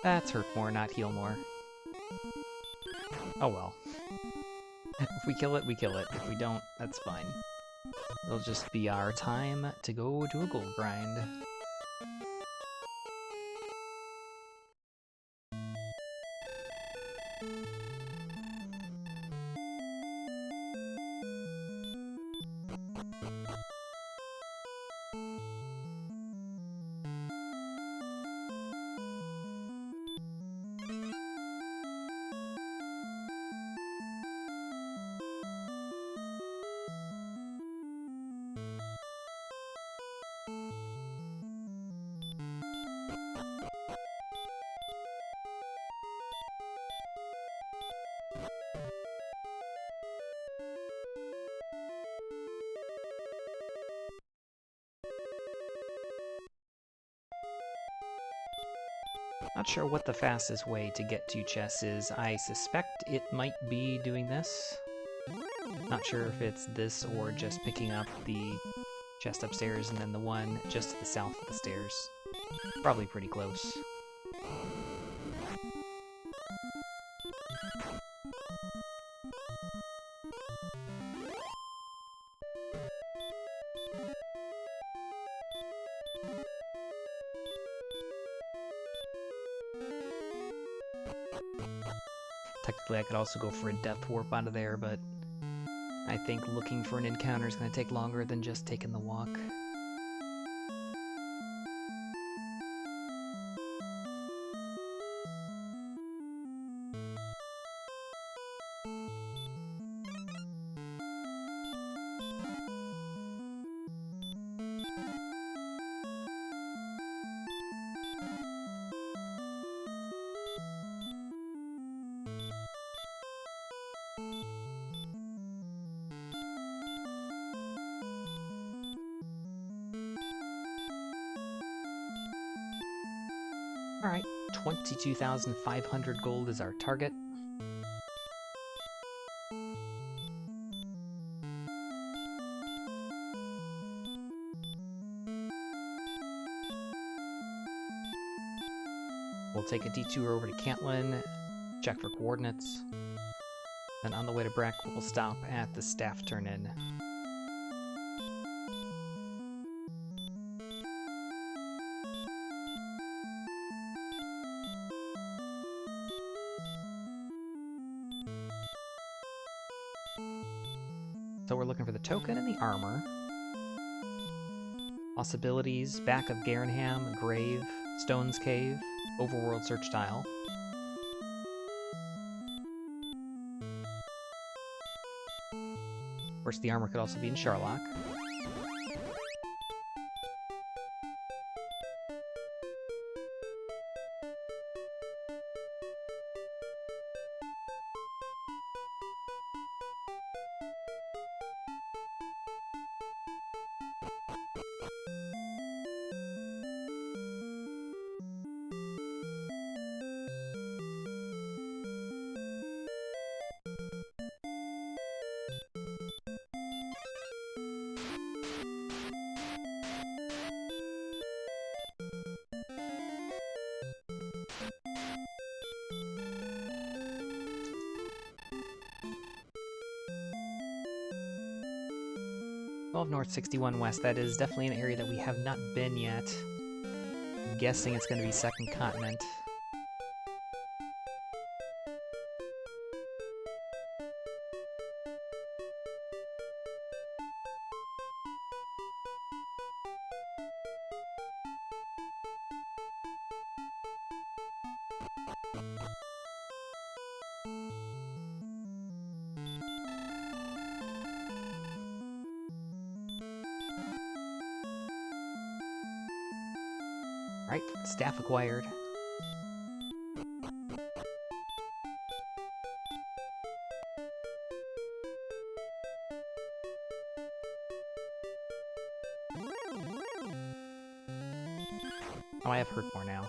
That's hurt more, not heal more. Oh well. If we kill it, we kill it. If we don't, that's fine. It'll just be our time to go do a gold grind. Not sure what the fastest way to get to chests is. I suspect it might be doing this. Not sure if it's this or just picking up the chest upstairs and then the one just to the south of the stairs. Probably pretty close. Technically, I could also go for a depth warp onto there, but I think looking for an encounter is going to take longer than just taking the walk. Alright, 22,500 gold is our target. We'll take a detour over to Cantlin, check for coordinates, and on the way to Breck, we'll stop at the staff turn-in. So we're looking for the token and the armor. Possibilities, back of Garenham, Grave, Stone's Cave, Overworld Search Tile. Of course, the armor could also be in Sharlock. North 61 West, that is definitely an area that we have not been yet. I'm guessing it's going to be Second Continent. Right, Alright, staff acquired. Oh, I have hurt more now.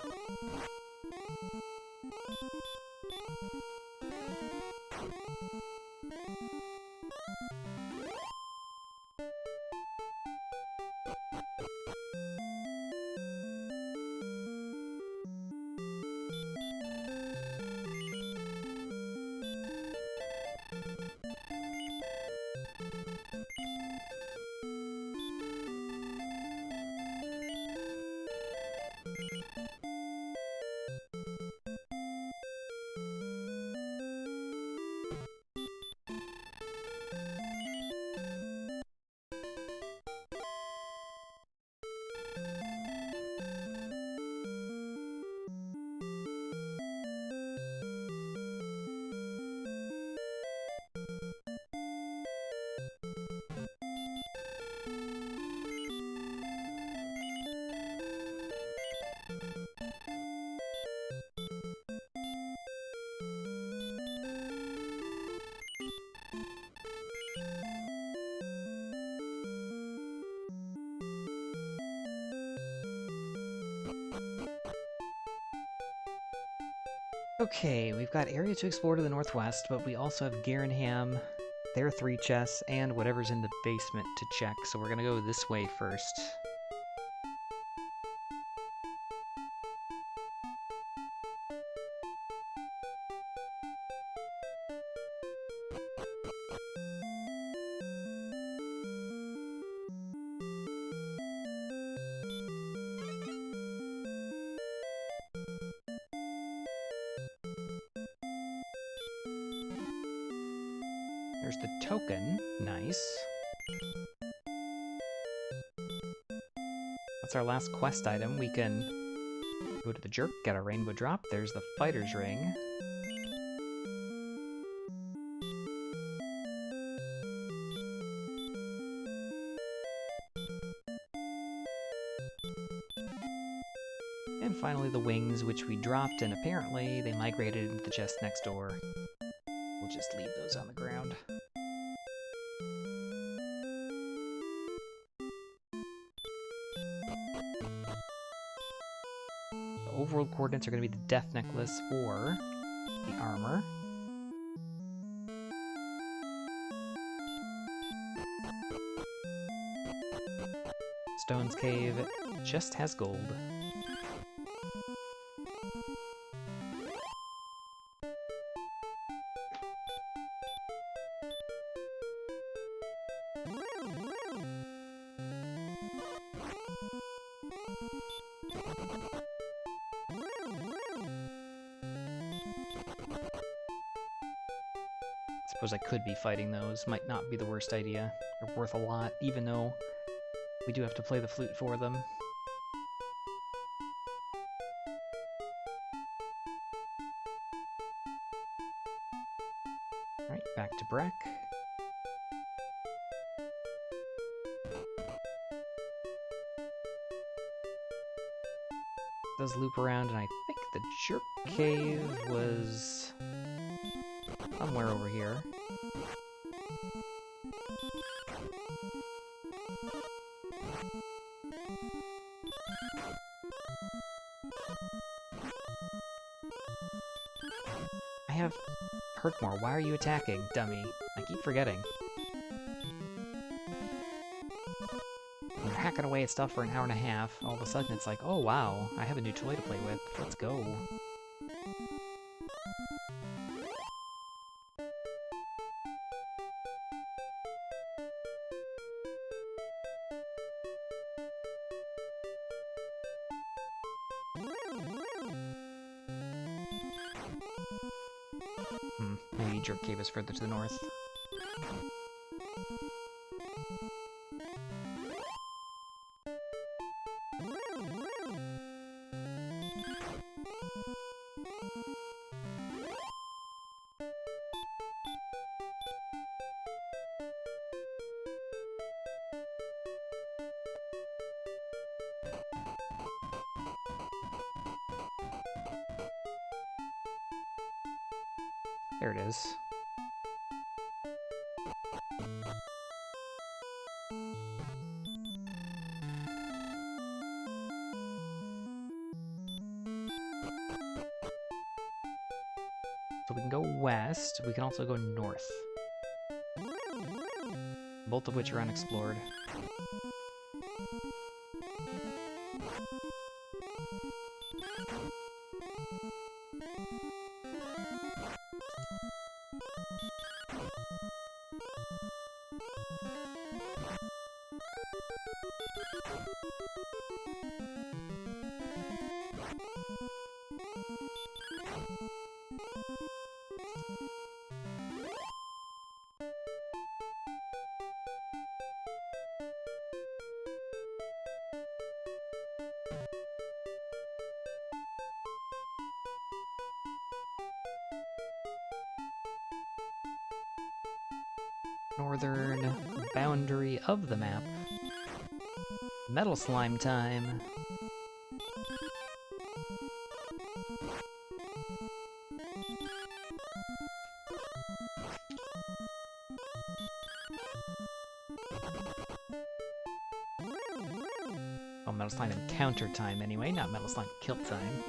Okay, we've got area to explore to the northwest, but we also have Garenham, their 3 chests, and whatever's in the basement to check, so we're gonna go this way first. There's the token. Nice. That's our last quest item. We can go to the jerk, get a rainbow drop. There's the fighter's ring. And finally the wings, which we dropped, and apparently they migrated into the chest next door. We'll just leave those on the ground. The overworld coordinates are going to be the death necklace or the armor. Stone's Cave just has gold. Suppose I could be fighting those. Might not be the worst idea. They're worth a lot, even though we do have to play the flute for them. Alright, back to Breck. Does loop around, and I think the jerk cave was somewhere over here. I have hurt more. Why are you attacking, dummy? I keep forgetting. We're hacking away at stuff for an hour and a half. All of a sudden it's like, oh wow, I have a new toy to play with. Let's go. Maybe Jerk Cave is further to the north. There it is. So we can go west, we can also go north. Both of which are unexplored. Northern boundary of the map. Metal slime time. Oh, metal slime encounter time anyway, not metal slime kill time.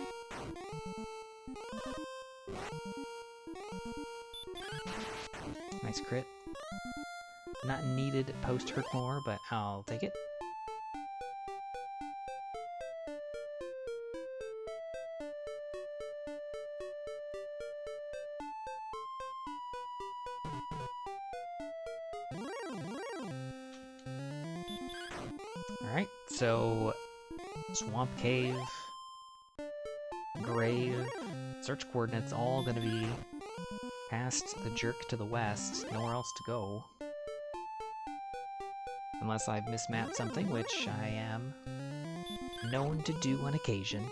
Nice crit. Not needed post hurt more, but I'll take it. Alright, so swamp cave, grave, search coordinates all gonna be past the jerk to the west, nowhere else to go. Unless I've mismapped something, which I am known to do on occasion.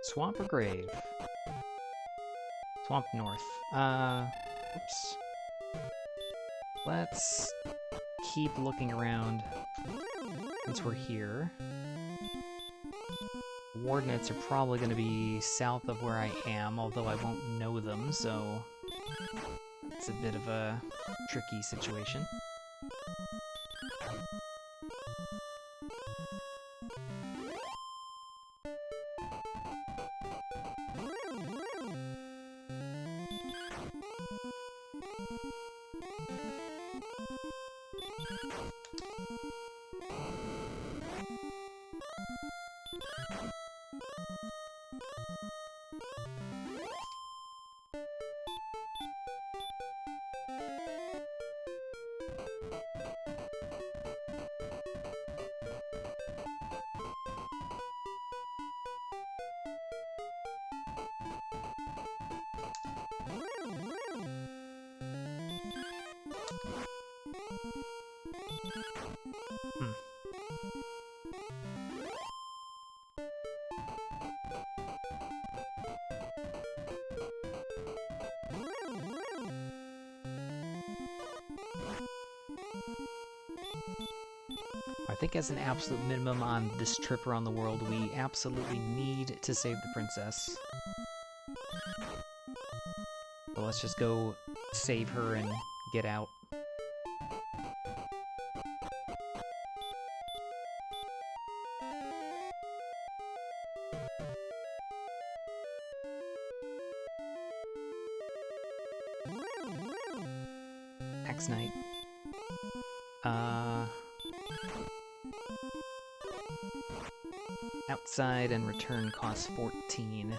Swamp or grave? Swamp north. Oops. Let's keep looking around since we're here. Coordinates are probably going to be south of where I am, although I won't know them, so it's a bit of a tricky situation. I think as an absolute minimum on this trip around the world, we absolutely need to save the princess. So let's just go save her and get out. Next night. Outside and return costs 14.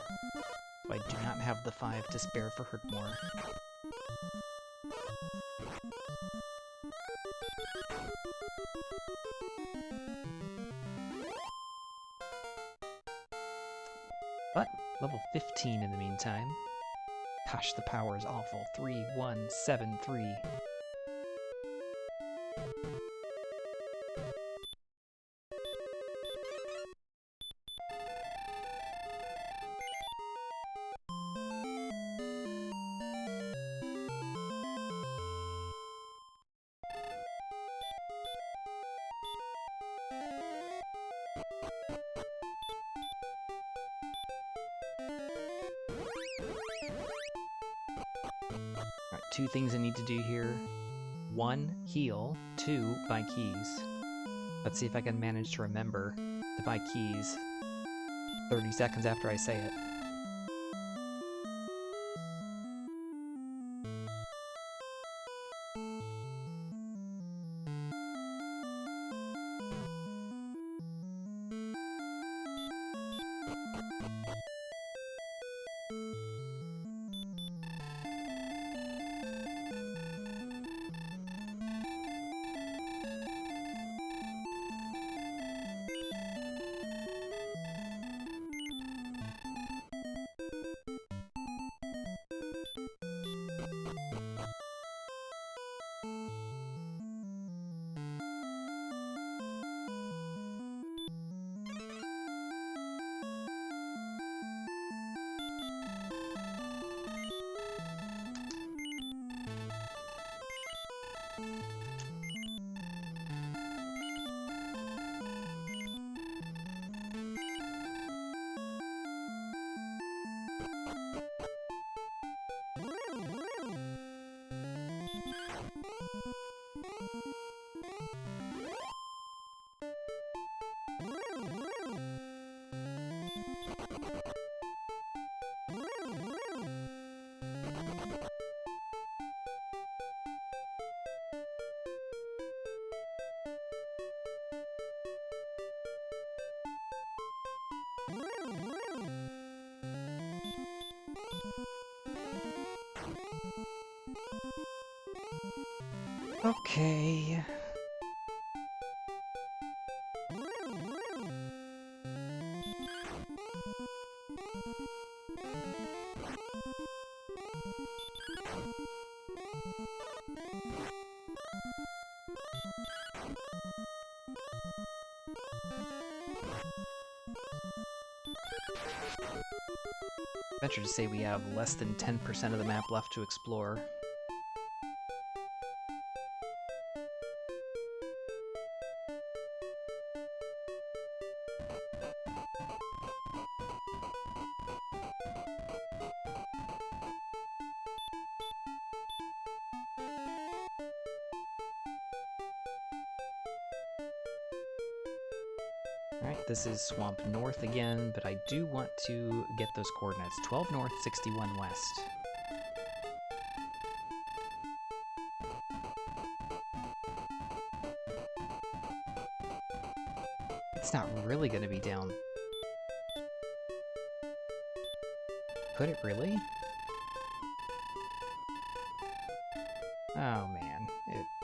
So I do not have the 5 to spare for Herdmore. But level 15 in the meantime. Gosh, the power is awful. 3, 1, 7, 3. Alright, 2 things I need to do here. 1, heal. 2, buy keys. Let's see if I can manage to remember to buy keys 30 seconds after I say it. Okay. Venture to say we have less than 10% of the map left to explore. Alright, this is Swamp North again, but I do want to get those coordinates. 12 north, 61 west. It's not really going to be down. Could it really? Oh man.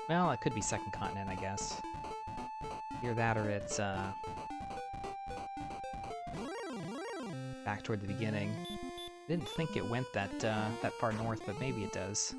Well, it could be second continent, I guess. Either that or it's, back toward the beginning. Didn't think it went that that far north, but maybe it does.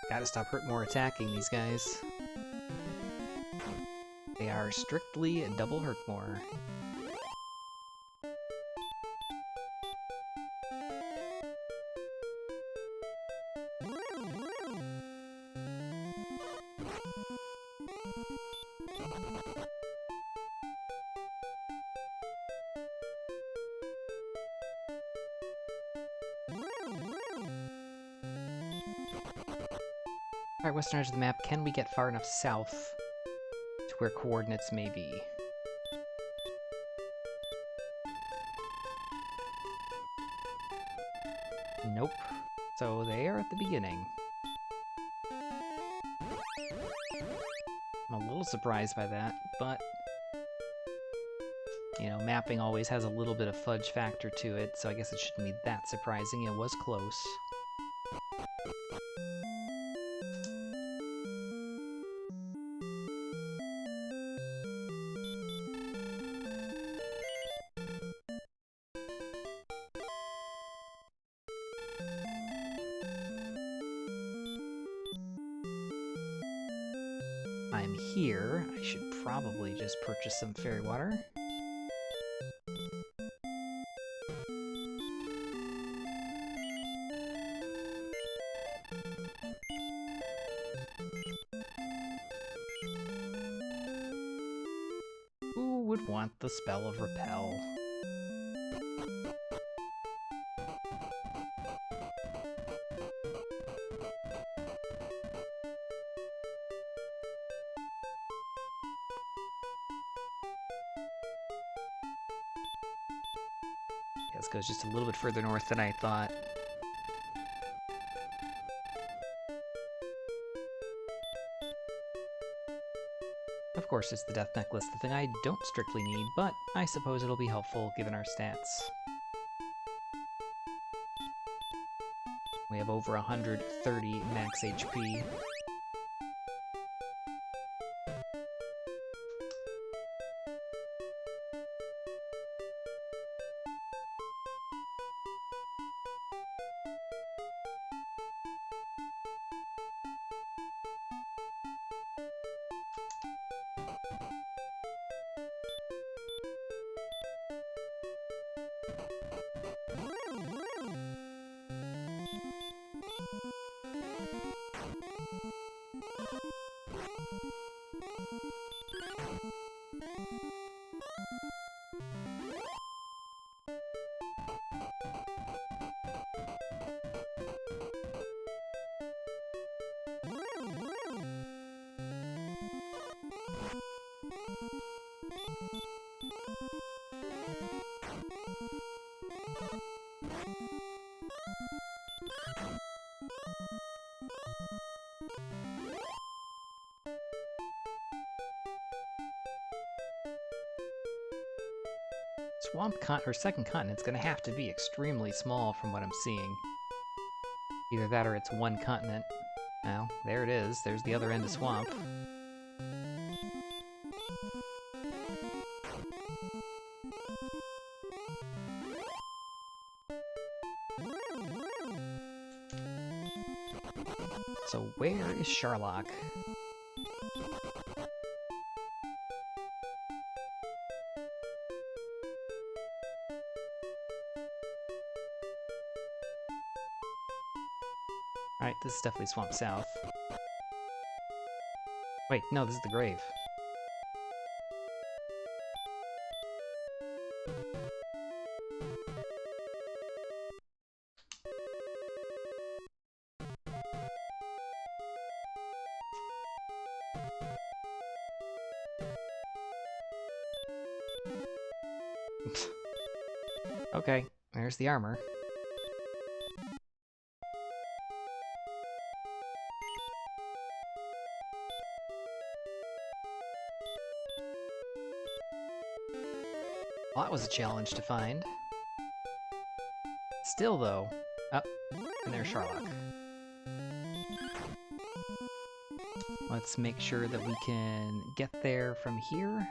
Gotta stop Hurtmore attacking these guys. They are strictly double Hurtmore. Alright, western edge of the map. Can we get far enough south to where coordinates may be? Nope. So they are at the beginning. I'm a little surprised by that, but you know, mapping always has a little bit of fudge factor to it, so I guess it shouldn't be that surprising. It was close. I'm here. I should probably just purchase some fairy water. Who would want the spell of repel? This goes just a little bit further north than I thought. Of course, it's the Death Necklace, the thing I don't strictly need, but I suppose it'll be helpful given our stats. We have over 130 max HP. Second continent's gonna have to be extremely small from what I'm seeing. Either that or it's one continent. Well, there it is. There's the other end of swamp. So where is Sherlock? Alright, this is definitely Swamp South. Wait, no, this is the grave. Okay, there's the armor. Well, that was a challenge to find. Still, though... Oh, and there's Sherlock. Let's make sure that we can get there from here.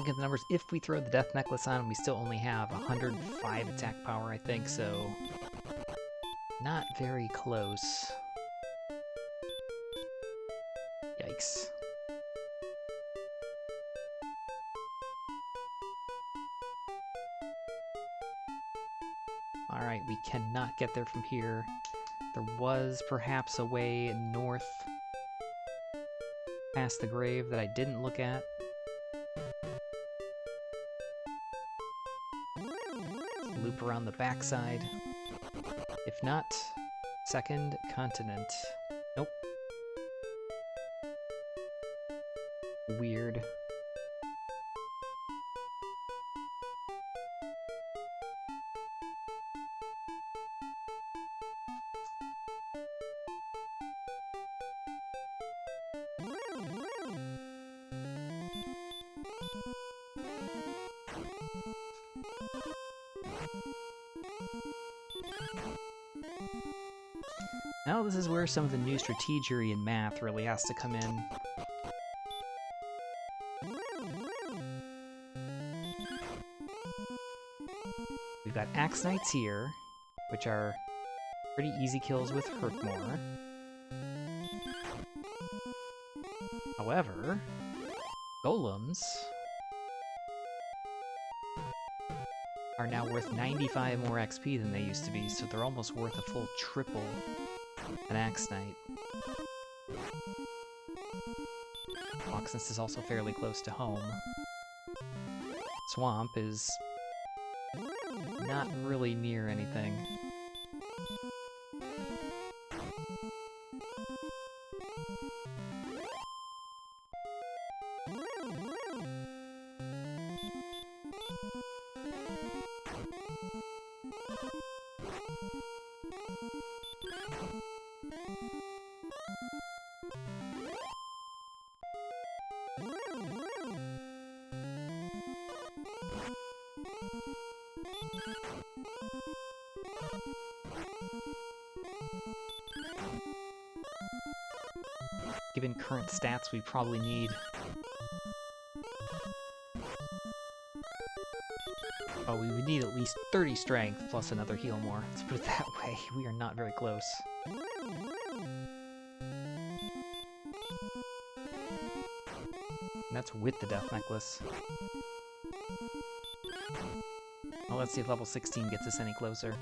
Look at the numbers. If we throw the death necklace on, we still only have 105 attack power, I think, so not very close. Yikes. Alright, we cannot get there from here. There was perhaps a way north past the grave that I didn't look at. Loop around the backside. If not, second continent. Nope. Weird. Now this is where some of the new strategery and math really has to come in. We've got Axe Knights here, which are pretty easy kills with Hurtmore. However, Golems are now worth 95 more XP than they used to be, so they're almost worth a full triple an Axe Knight. Oxness is also fairly close to home. Swamp is not really near anything. Given current stats, we probably need... Oh, we would need at least 30 strength plus another heal more. Let's put it that way. We are not very close. And that's with the death necklace. Well, let's see if level 16 gets us any closer.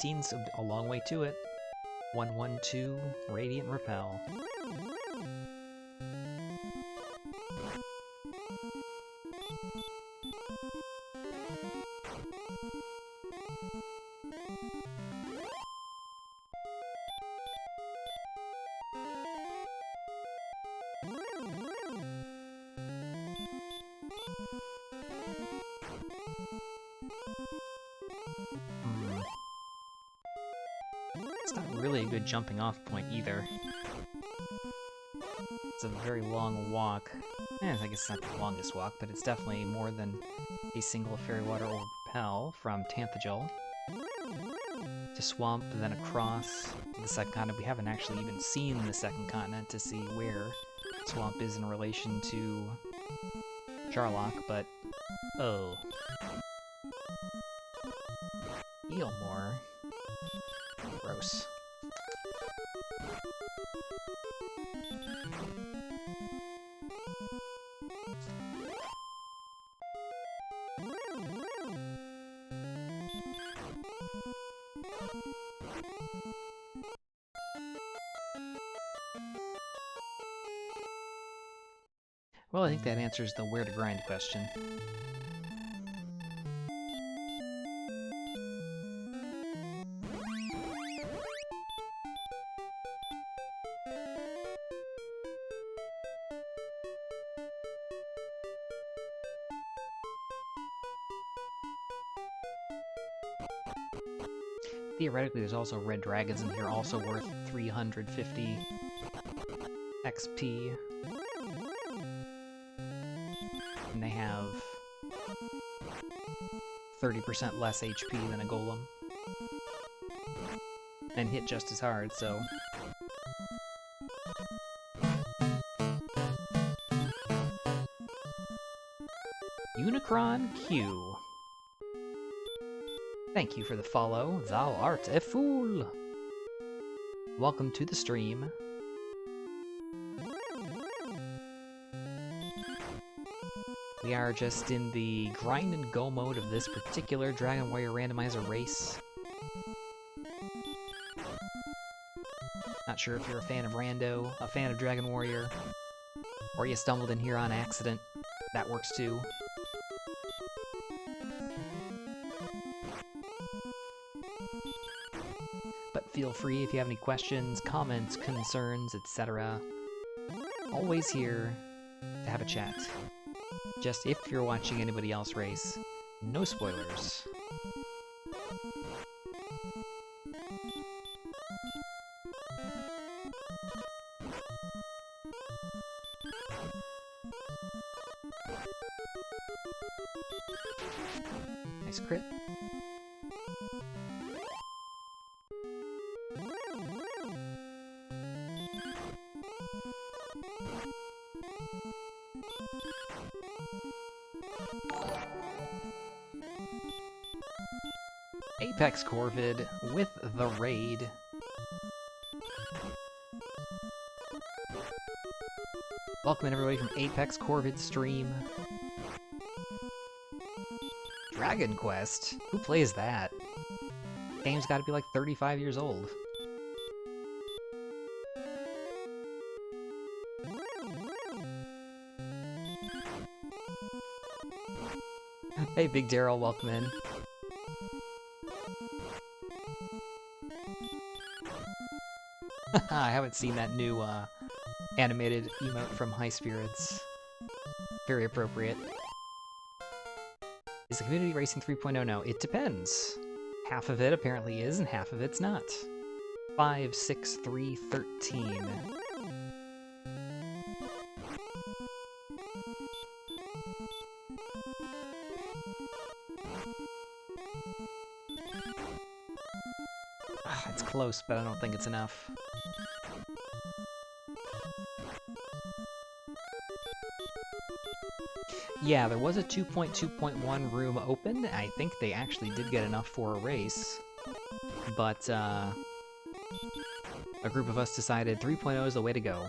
18's a long way to it. 112, Radiant Repel. It's not really a good jumping off point either. It's a very long walk. I guess it's not the longest walk, but it's definitely more than a single Fairy Water or Repel from Tanthagel to Swamp and then across to the second continent. We haven't actually even seen the second continent to see where Swamp is in relation to Charlock, but oh. Heal more. Gross. Well, I think that answers the where to grind question. Theoretically, there's also red dragons in here, also worth 350 XP. And they have 30% less HP than a golem. And hit just as hard, so... Unicron Q. Thank you for the follow. Thou art a fool. Welcome to the stream. We are just in the grind and go mode of this particular Dragon Warrior Randomizer race. Not sure if you're a fan of Rando, a fan of Dragon Warrior, or you stumbled in here on accident. That works too. But feel free if you have any questions, comments, concerns, etc. Always here to have a chat. Just if you're watching anybody else race, no spoilers. Nice crit. Apex Corvid with the raid. Welcome everybody from Apex Corvid stream. Dragon Quest? Who plays that? Game's gotta be like 35 years old. Hey Big Daryl, welcome in. I haven't seen that new animated emote from High Spirits. Very appropriate. Is the community racing 3.0 now? It depends. Half of it apparently is, and half of it's not. 5, 6, 3, 13. It's close, but I don't think it's enough. Yeah, there was a 2.2.1 room open. I think they actually did get enough for a race. But, a group of us decided 3.0 is the way to go.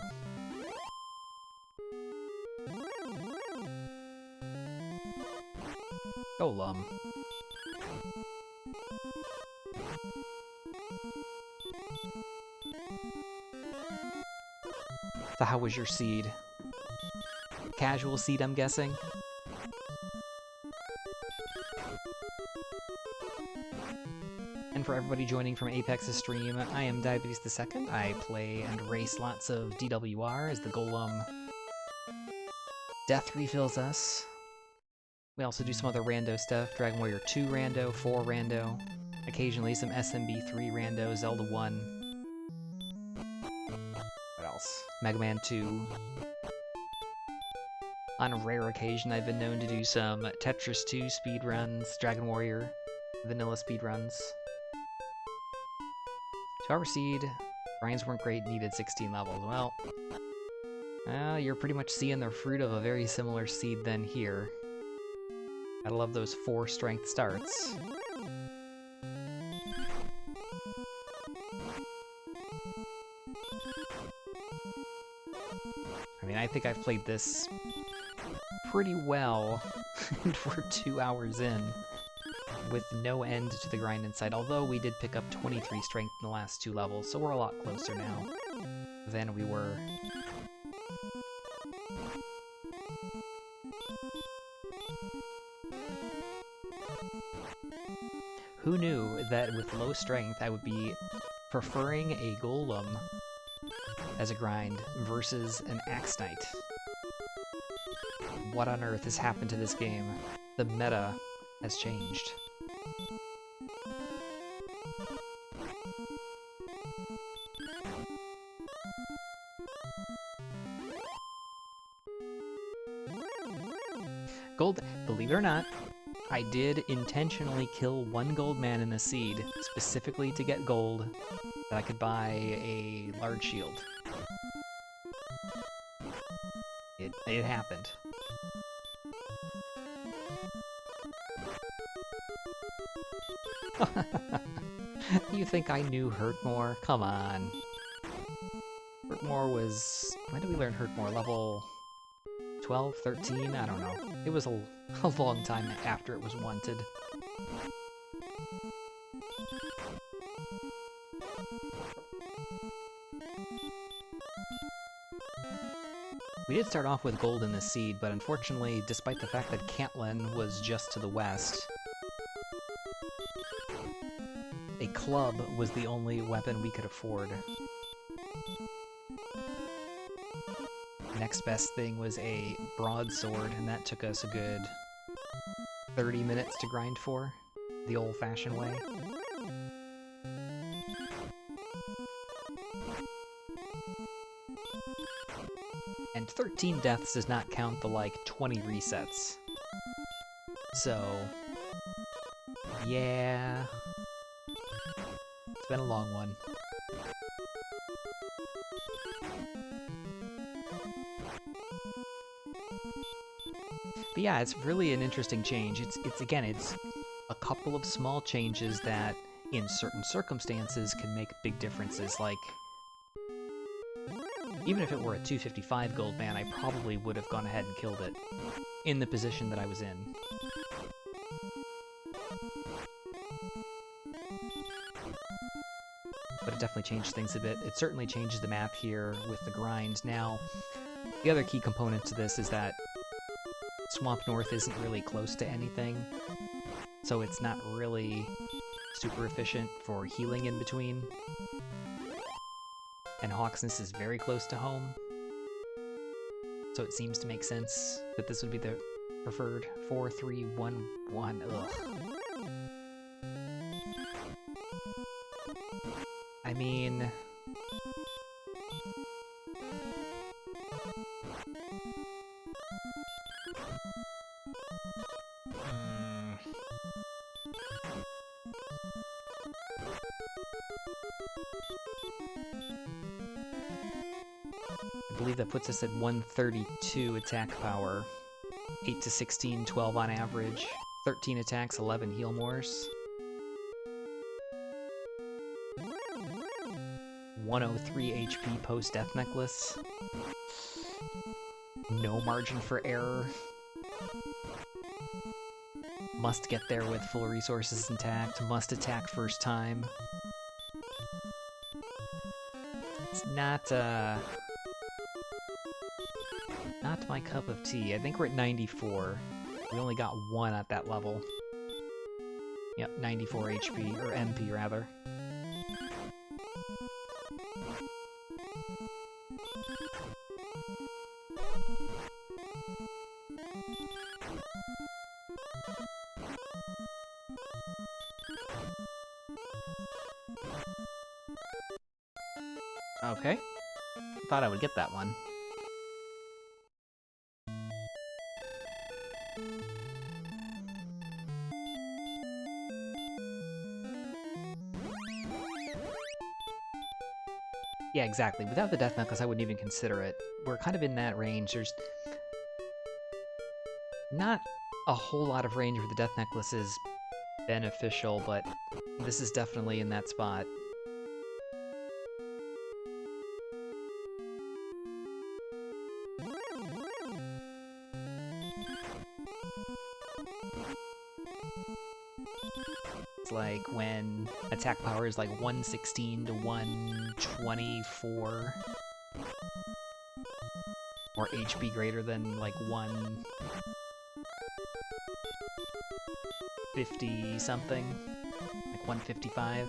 Golem. So how was your seed? Casual seed, I'm guessing? And for everybody joining from Apex's stream, I am Diabetes II. I play and race lots of DWR as the Golem Death refills us. We also do some other rando stuff. Dragon Warrior 2 rando, 4 rando. Occasionally some SMB 3 rando, Zelda 1. What else? Mega Man 2. On a rare occasion, I've been known to do some Tetris 2 speedruns, Dragon Warrior vanilla speedruns. 2-hour seed, grinds weren't great, needed 16 levels. Well, you're pretty much seeing the fruit of a very similar seed then here. I love those 4 strength starts. I mean, I think I've played this pretty well, and we're 2 hours in. with no end to the grind in sight, although we did pick up 23 strength in the last 2 levels, so we're a lot closer now than we were. Who knew that with low strength I would be preferring a golem as a grind versus an axe knight? What on earth has happened to this game? The meta has changed. Gold, believe it or not, I did intentionally kill 1 gold man in a seed, specifically to get gold, that I could buy a large shield. It happened. You think I knew Hurtmore? Come on. Hurtmore was... When did we learn Hurtmore? Level 12, 13? I don't know. It was a long time after it was wanted. We did start off with gold in the seed, but unfortunately, despite the fact that Cantlin was just to the west, a club was the only weapon we could afford. Next best thing was a broadsword, and that took us a good 30 minutes to grind for, the old-fashioned way. And 13 deaths does not count the, like, 20 resets. So... yeah... It's been a long one. But yeah, it's really an interesting change. It's again, it's a couple of small changes that, in certain circumstances, can make big differences. Like, even if it were a 255 gold man, I probably would have gone ahead and killed it in the position that I was in. But it definitely changed things a bit. It certainly changes the map here with the grind. Now, the other key component to this is that Swamp North isn't really close to anything, so it's not really super efficient for healing in between. And Hawksness is very close to home, so it seems to make sense that this would be the preferred 4-3-1-1. Ugh. I mean... I believe that puts us at 132 attack power, 8 to 16, 12 on average, 13 attacks, 11 heal mores. 103 HP post-death necklace. No margin for error. Must get there with full resources intact. Must attack first time. It's not my cup of tea. I think we're at 94. We only got 1 at that level. Yep, 94 HP, or MP rather. Okay. Thought I would get that one. Yeah, exactly. Without the Death Necklace, I wouldn't even consider it. We're kind of in that range. There's not a whole lot of range where the Death Necklace is beneficial, but this is definitely in that spot. It's like when attack power is like 116 to 124. Or HP greater than like 150 something. Like 155.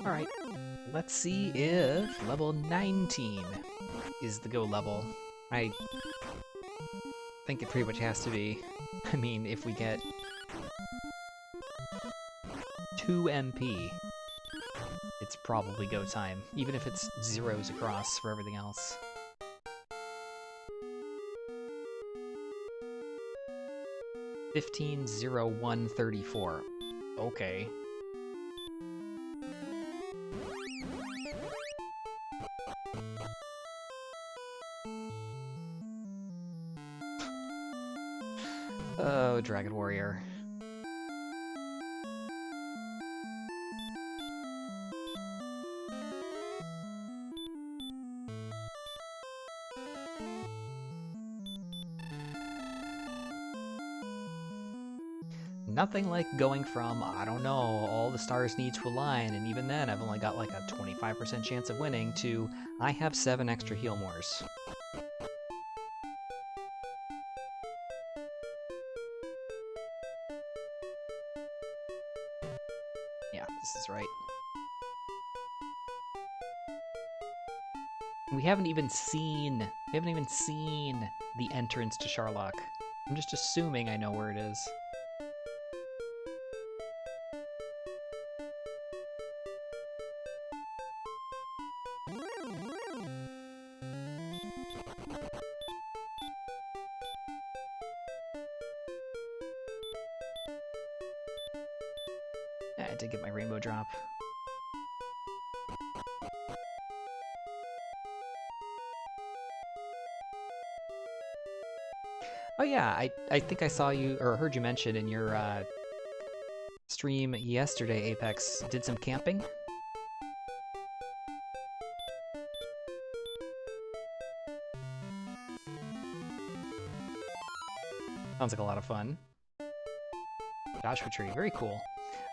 Alright, let's see if level 19 is the go level. I think it pretty much has to be. I mean, if we get 2 MP, it's probably go time, even if it's zeros across for everything else. $15.01.34. Okay. Oh, Dragon Warrior. Nothing like going from, I don't know, all the stars need to align, and even then I've only got like a 25% chance of winning, to, I have 7 extra heal mores. Yeah, this is right. We haven't even seen the entrance to Sharlock. I'm just assuming I know where it is. I did get my rainbow drop. Oh yeah, I think I saw you, or heard you mention in your stream yesterday, Apex, did some camping? Sounds like a lot of fun. Joshua Tree, very cool.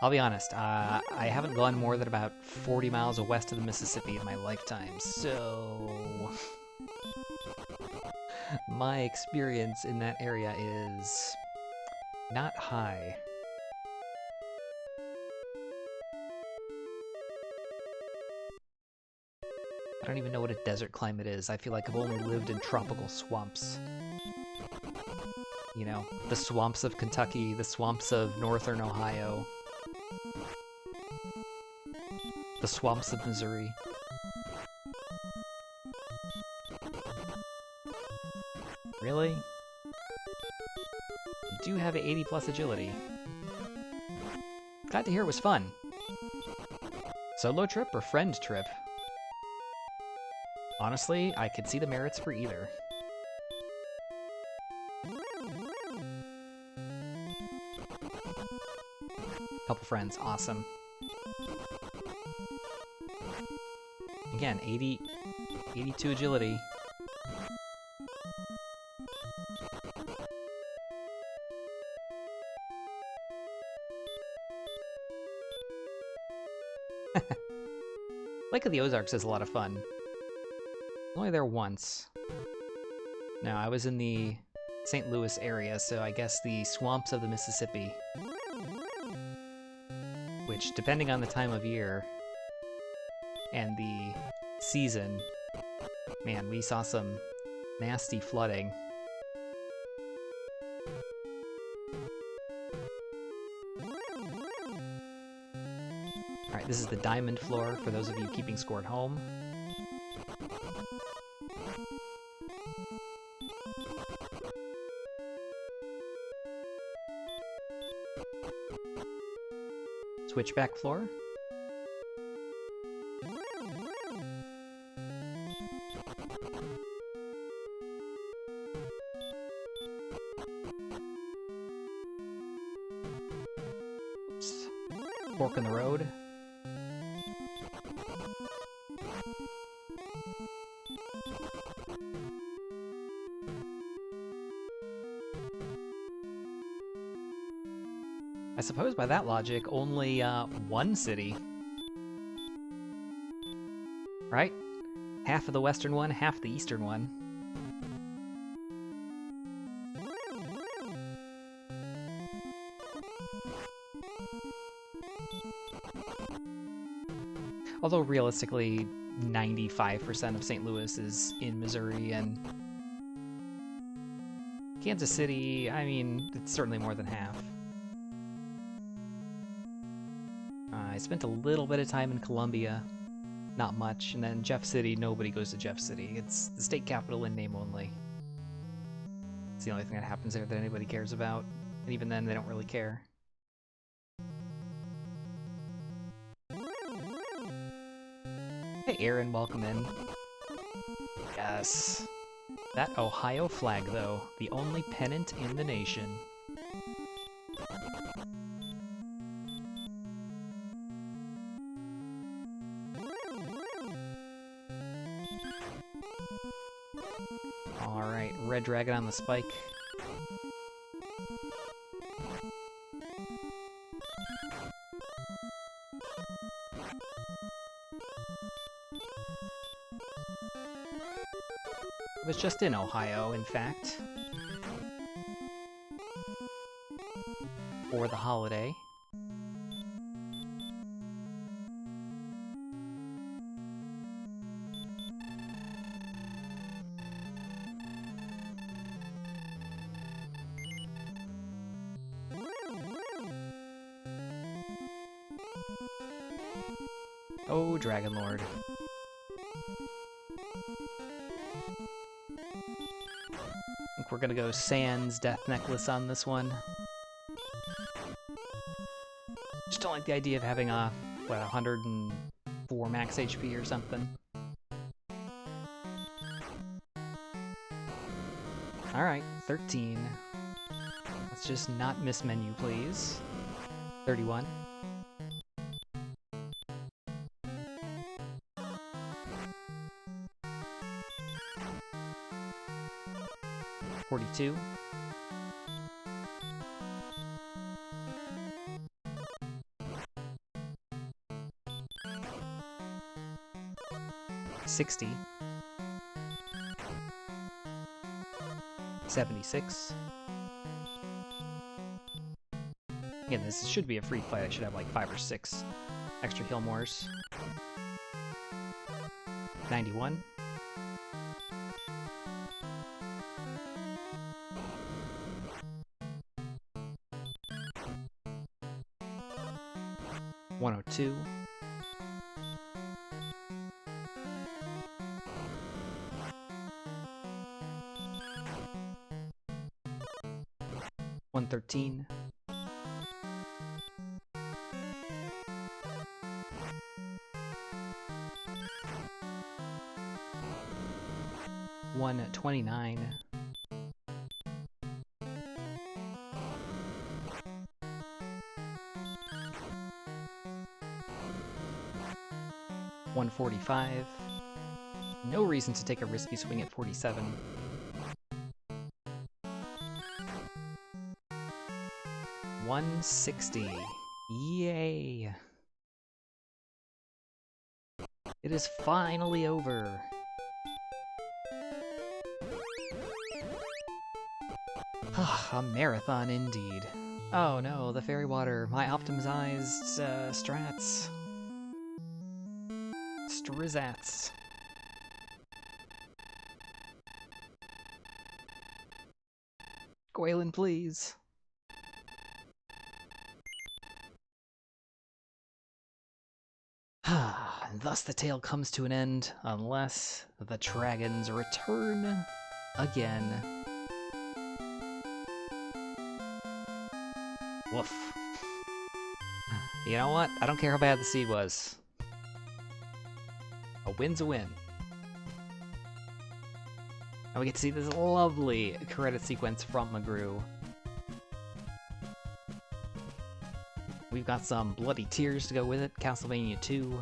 I'll be honest, I haven't gone more than about 40 miles west of the Mississippi in my lifetime, so my experience in that area is not high. I don't even know what a desert climate is. I feel like I've only lived in tropical swamps. You know, the swamps of Kentucky, the swamps of northern Ohio, the swamps of Missouri. Really? You do have 80+ agility. Glad to hear it was fun. Solo trip or friend trip? Honestly, I could see the merits for either. Couple friends, awesome. Again, 82 agility. Lake of the Ozarks is a lot of fun. Only there once. No, I was in the St. Louis area, so I guess the swamps of the Mississippi. which, depending on the time of year and the season, man, we saw some nasty flooding. Alright, this is the diamond floor for those of you keeping score at home. Switchback floor. Oops. Fork in the road. I suppose by that logic, only one city. Right? Half of the western one, half the eastern one. Although realistically, 95% of St. Louis is in Missouri, and Kansas City, I mean, it's certainly more than half. I spent a little bit of time in Columbia, not much, and then Jeff City, nobody goes to Jeff City. It's the state capital in name only. It's the only thing that happens there that anybody cares about, and even then they don't really care. Hey Aaron, welcome in. Yes. That Ohio flag though, the only pennant in the nation. Alright, red dragon on the spike. It was just in Ohio, in fact, for the holiday. Oh, Dragon Lord. I think we're gonna go Sans Death Necklace on this one. Just don't like the idea of having a, what, 104 max HP or something. Alright, 13. Let's just not miss menu, please. 31. 42. 60. 76. Again, this should be a free fight. I should have like 5 or 6 extra heal mores. 91. 102. 113. 129. 145. No reason to take a risky swing at 47. 160. Yay! It is finally over. A marathon indeed. Oh no, the fairy water. My optimized strats. Strizats. Gwaylin, please. And thus the tale comes to an end, unless the dragons return again. Woof. You know what? I don't care how bad the seed was. A win's a win. And we get to see this lovely credit sequence from McGrew. We've got some bloody tears to go with it. Castlevania 2.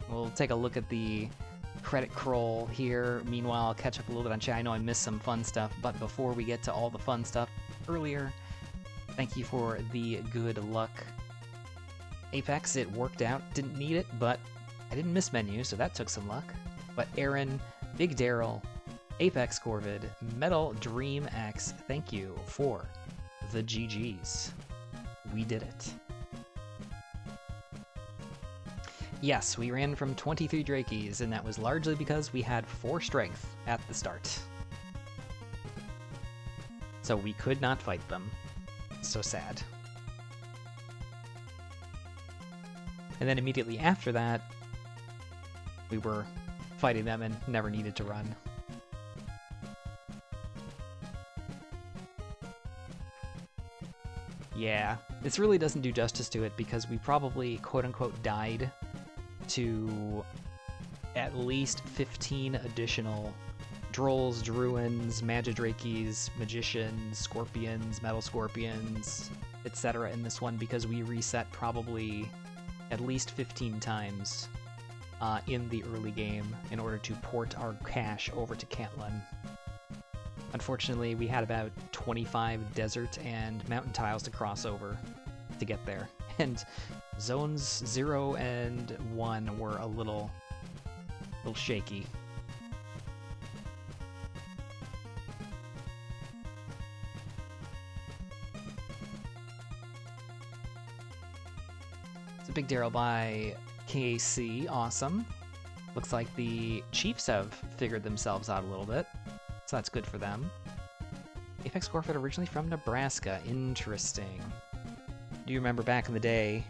We'll take a look at the credit crawl here. Meanwhile, I'll catch up a little bit on chat. I know I missed some fun stuff, but before we get to all the fun stuff earlier, thank you for the good luck. Apex, it worked out. Didn't need it, but I didn't miss menu, so that took some luck. But Aaron, Big Daryl, Apex Corvid, Metal Dream X, thank you for the GGs. We did it. Yes, we ran from 23 Drakeys, and that was largely because we had 4 strength at the start. So we could not fight them. So sad. And then immediately after that, we were fighting them and never needed to run. Yeah, this really doesn't do justice to it because we probably quote-unquote died to at least 15 additional Drolls, Druins, Magidrakes, Magicians, Scorpions, Metal Scorpions, etc. in this one because we reset probably at least 15 times in the early game in order to port our cache over to Cantlin. Unfortunately, we had about 25 desert and mountain tiles to cross over to get there, and zones 0 and 1 were a little shaky. It's a big Daryl by KC, awesome. Looks like the Chiefs have figured themselves out a little bit, so that's good for them. Apex Corvid originally from Nebraska, interesting. Do you remember back in the day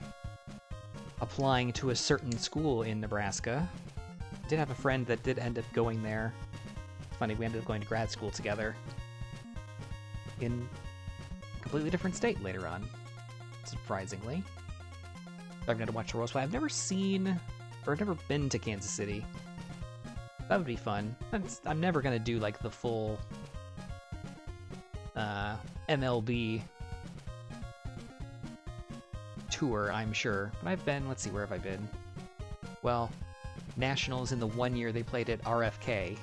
applying to a certain school in Nebraska? I did have a friend that did end up going there. Funny, we ended up going to grad school together in a completely different state later on, surprisingly. I've got to watch the Rose Play. I've never seen, or I've never been to Kansas City. That would be fun. I'm never going to do like the full MLB tour, I'm sure. But I've been, let's see, where have I been? Well, Nationals in the 1 year they played at RFK.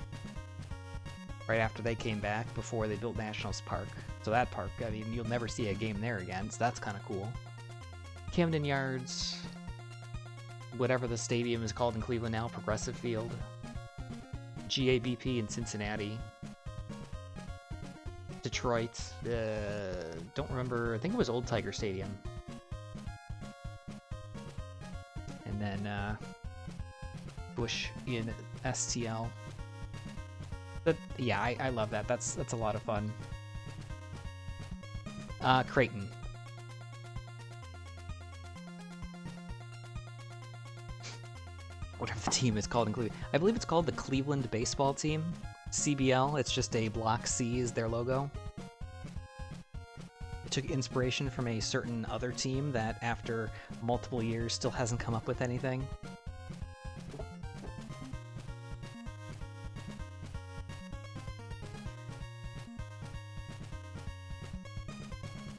Right after they came back, before they built Nationals Park. So that park, I mean, you'll never see a game there again, so that's kind of cool. Camden Yards, whatever the stadium is called in Cleveland now, Progressive Field. GABP in Cincinnati. Detroit, don't remember, I think it was Old Tiger Stadium. And then Busch in STL. But yeah, I love that. That's a lot of fun. Creighton. Whatever the team is called in Cleveland. I believe it's called the Cleveland Baseball Team. CBL, it's just a block C is their logo. It took inspiration from a certain other team that after multiple years still hasn't come up with anything.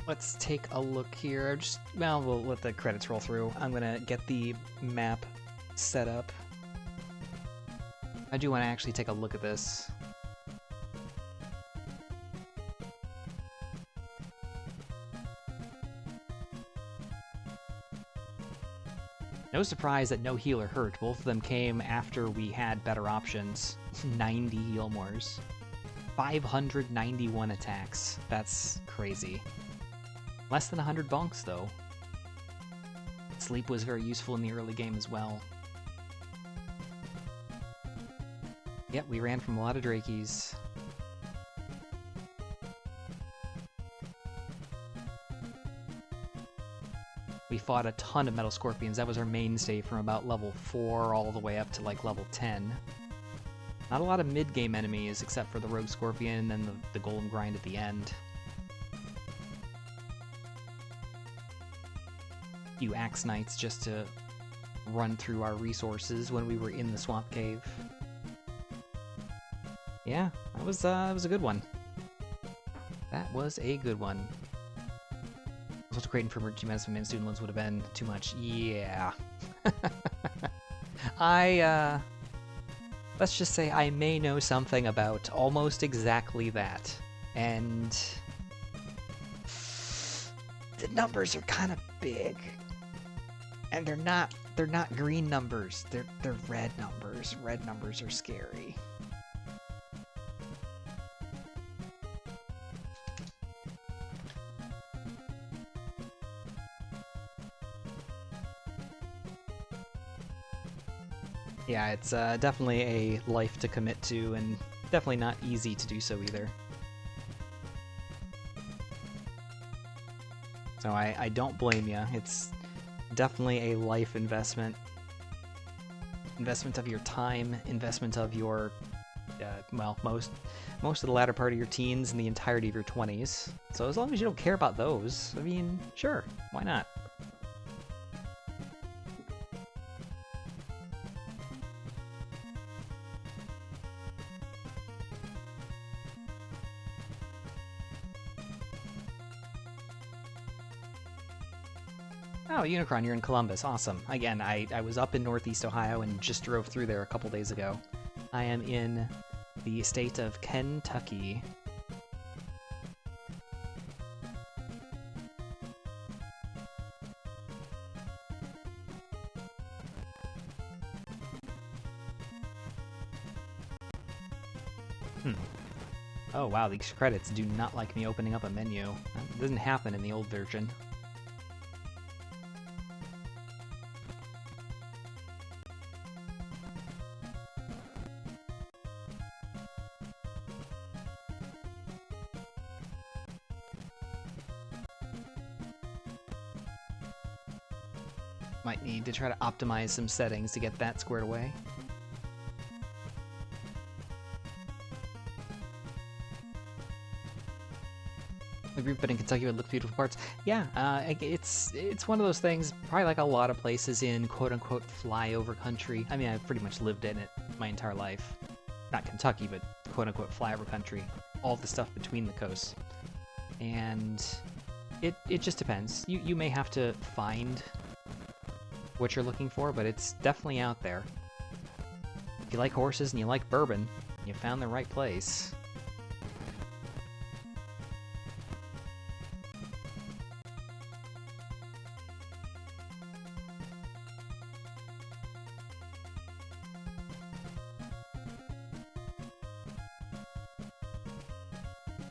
Let's take a look here. Well, we'll let the credits roll through. I'm gonna get the map set up. I do want to actually take a look at this. No surprise that no healer hurt. Both of them came after we had better options. 90 heal mores. 591 attacks. That's crazy. Less than 100 bonks, though. Sleep was very useful in the early game as well. Yep, we ran from a lot of Drakies. We fought a ton of Metal Scorpions. That was our mainstay from about level 4 all the way up to like level 10. Not a lot of mid-game enemies except for the Rogue Scorpion and the Golem Grind at the end. Few Axe Knights just to run through our resources when we were in the Swamp Cave. Yeah, that was a good one. That was a good one. Also, creating for emergency medicine and student loans would have been too much. Yeah. Let's just say I may know something about almost exactly that. And the numbers are kind of big. And they're not green numbers. They're red numbers. Red numbers are scary. Yeah, it's definitely a life to commit to, and definitely not easy to do so either. So I don't blame you. It's definitely a life investment. Investment of your time, investment of your, well, most of the latter part of your teens and the entirety of your 20s. So as long as you don't care about those, I mean, sure, why not? Oh, Unicron, you're in Columbus. Awesome. Again, I was up in Northeast Ohio and just drove through there a couple days ago. I am in the state of Kentucky. Oh wow, these credits do not like me opening up a menu. That doesn't happen in the old version. Might need to try to optimize some settings to get that squared away. The group, but in Kentucky would look beautiful parts. Yeah, it's one of those things, probably like a lot of places in quote-unquote flyover country. I mean, I've pretty much lived in it my entire life. Not Kentucky, but quote-unquote flyover country. All the stuff between the coasts. And it just depends. You may have to find what you're looking for, but it's definitely out there. If you like horses and you like bourbon, you found the right place.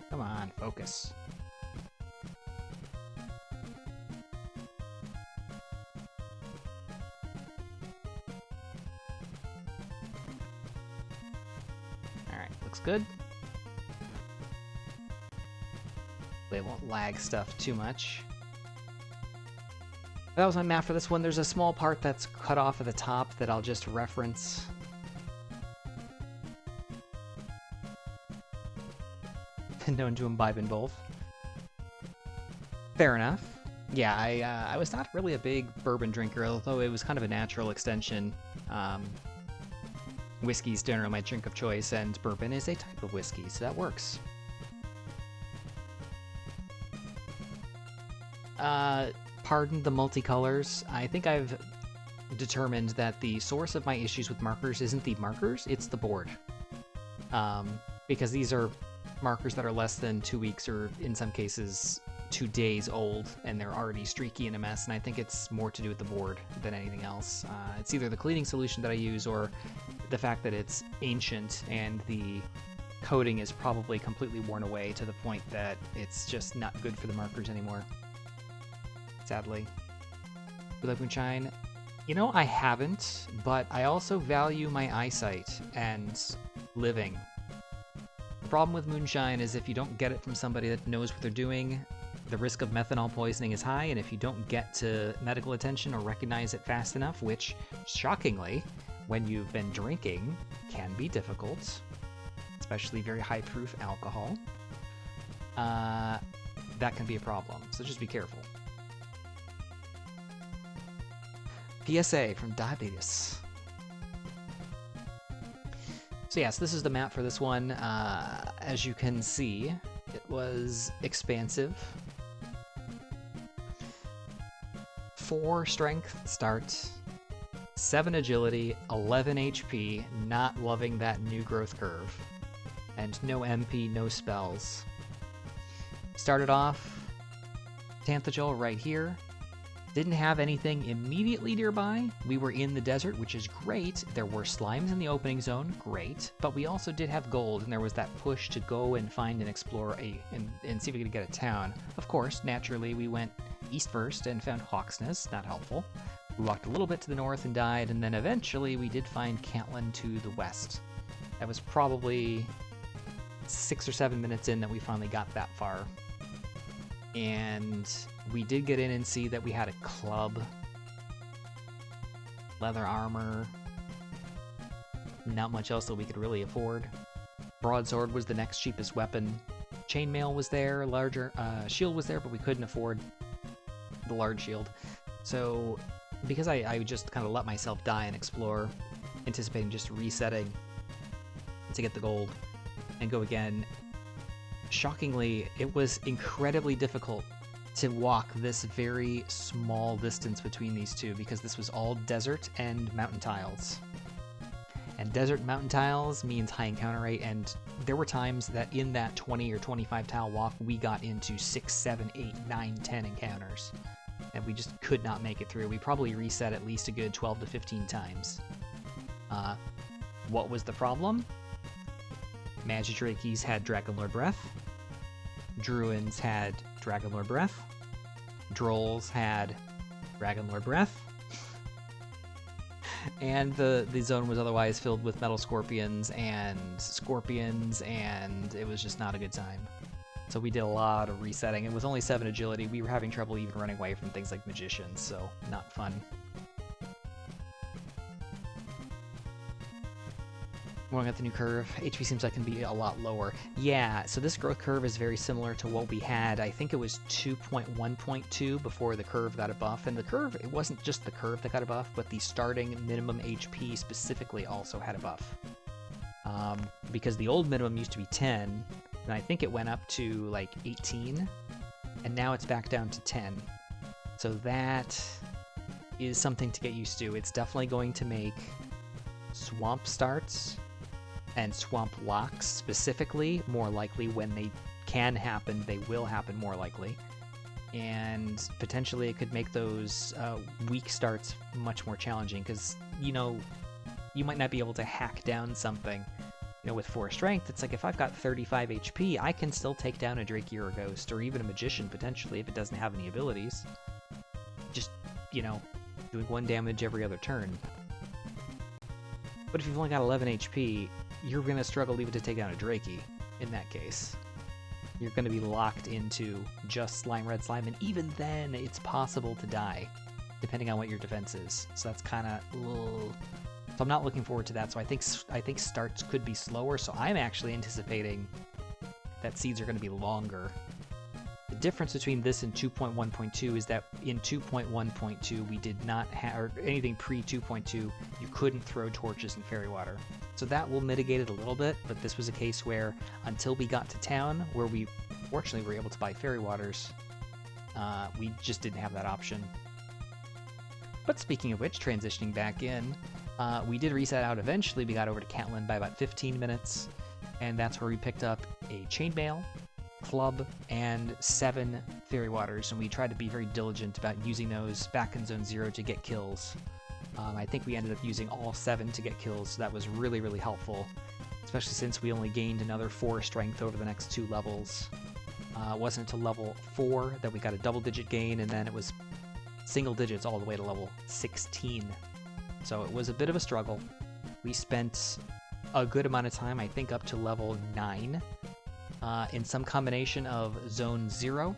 Come on, focus. Alright, looks good. They won't lag stuff too much. That was my map for this one. There's a small part that's cut off at the top that I'll just reference. Known to imbibe in both. Fair enough. Yeah, I was not really a big bourbon drinker, although it was kind of a natural extension. Whiskey's generally my drink of choice, and bourbon is a type of whiskey, so that works. Pardon the multicolors. I think I've determined that the source of my issues with markers isn't the markers, it's the board. Because these are markers that are less than 2 weeks, or in some cases 2 days old, and they're already streaky and a mess, and I think it's more to do with the board than anything else. It's either the cleaning solution that I use or the fact that it's ancient and the coating is probably completely worn away to the point that it's just not good for the markers anymore. Sadly. You like Moonshine? You know, I haven't, but I also value my eyesight and living. The problem with Moonshine is if you don't get it from somebody that knows what they're doing, the risk of methanol poisoning is high, and if you don't get to medical attention or recognize it fast enough, which, shockingly, when you've been drinking, can be difficult, especially very high-proof alcohol, that can be a problem, so just be careful. PSA from Diabetes. So yes, this is the map for this one. As you can see, it was expansive. 4 strength start, 7 agility, 11 HP, not loving that new growth curve, and no MP, no spells. Started off Tanthagel right here. Didn't have anything immediately nearby. We were in the desert, which is great. There were slimes in the opening zone, great. But we also did have gold, and there was that push to go and find and explore and see if we could get a town. Of course, naturally, we went east first and found Hawksness, not helpful. We walked a little bit to the north and died, and then eventually we did find Cantlin to the west. That was probably 6 or 7 minutes in that we finally got that far. And we did get in and see that we had a club, leather armor, not much else that we could really afford. Broadsword was the next cheapest weapon. Chainmail was there, larger shield was there, but we couldn't afford the large shield. So because I just kind of let myself die and explore, anticipating just resetting to get the gold and go again, shockingly, it was incredibly difficult to walk this very small distance between these two because this was all desert and mountain tiles. And desert and mountain tiles means high encounter rate, and there were times that in that 20 or 25 tile walk, we got into 6, 7, 8, 9, 10 encounters. And we just could not make it through. We probably reset at least a good 12 to 15 times. What was the problem? Magidrakes had Dragonlord Breath. Druins had Dragonlord Breath. Drolls had Dragonlord Breath. And the zone was otherwise filled with metal scorpions, and it was just not a good time. So we did a lot of resetting, and with only 7 agility, we were having trouble even running away from things like magicians, so not fun. Going at the new curve, HP seems like it can be a lot lower. Yeah, so this growth curve is very similar to what we had. I think it was 2.1.2 before the curve got a buff. And the curve, it wasn't just the curve that got a buff, but the starting minimum HP specifically also had a buff. Because the old minimum used to be 10, and I think it went up to like 18, and now it's back down to 10. So that is something to get used to. It's definitely going to make swamp starts and swamp locks specifically more likely. When they can happen, they will happen more likely, and potentially it could make those weak starts much more challenging, because you might not be able to hack down something. With 4 strength, it's like if I've got 35 HP, I can still take down a Drake or a Ghost, or even a Magician potentially if it doesn't have any abilities. Just, doing 1 damage every other turn. But if you've only got 11 HP, you're going to struggle even to take down a Drakey in that case. You're going to be locked into just Slime Red Slime, and even then, it's possible to die, depending on what your defense is. So that's kind of... So I'm not looking forward to that, so I think starts could be slower, so I'm actually anticipating that seeds are going to be longer. The difference between this and 2.1.2 is that in 2.1.2 we did not have, or anything pre-2.2, you couldn't throw torches in fairy water. So that will mitigate it a little bit, but this was a case where until we got to town, where we fortunately were able to buy fairy waters, we just didn't have that option. But speaking of which, transitioning back in, we did reset out eventually. We got over to Cantlin by about 15 minutes, and that's where we picked up a chainmail, club, and 7 fairy waters, and we tried to be very diligent about using those back in Zone 0 to get kills. I think we ended up using all 7 to get kills, so that was really, really helpful. especially since we only gained another 4 strength over the next 2 levels. It wasn't until level 4 that we got a double-digit gain, and then it was single digits all the way to level 16. So it was a bit of a struggle. We spent a good amount of time, I think up to level 9, in some combination of Zone 0,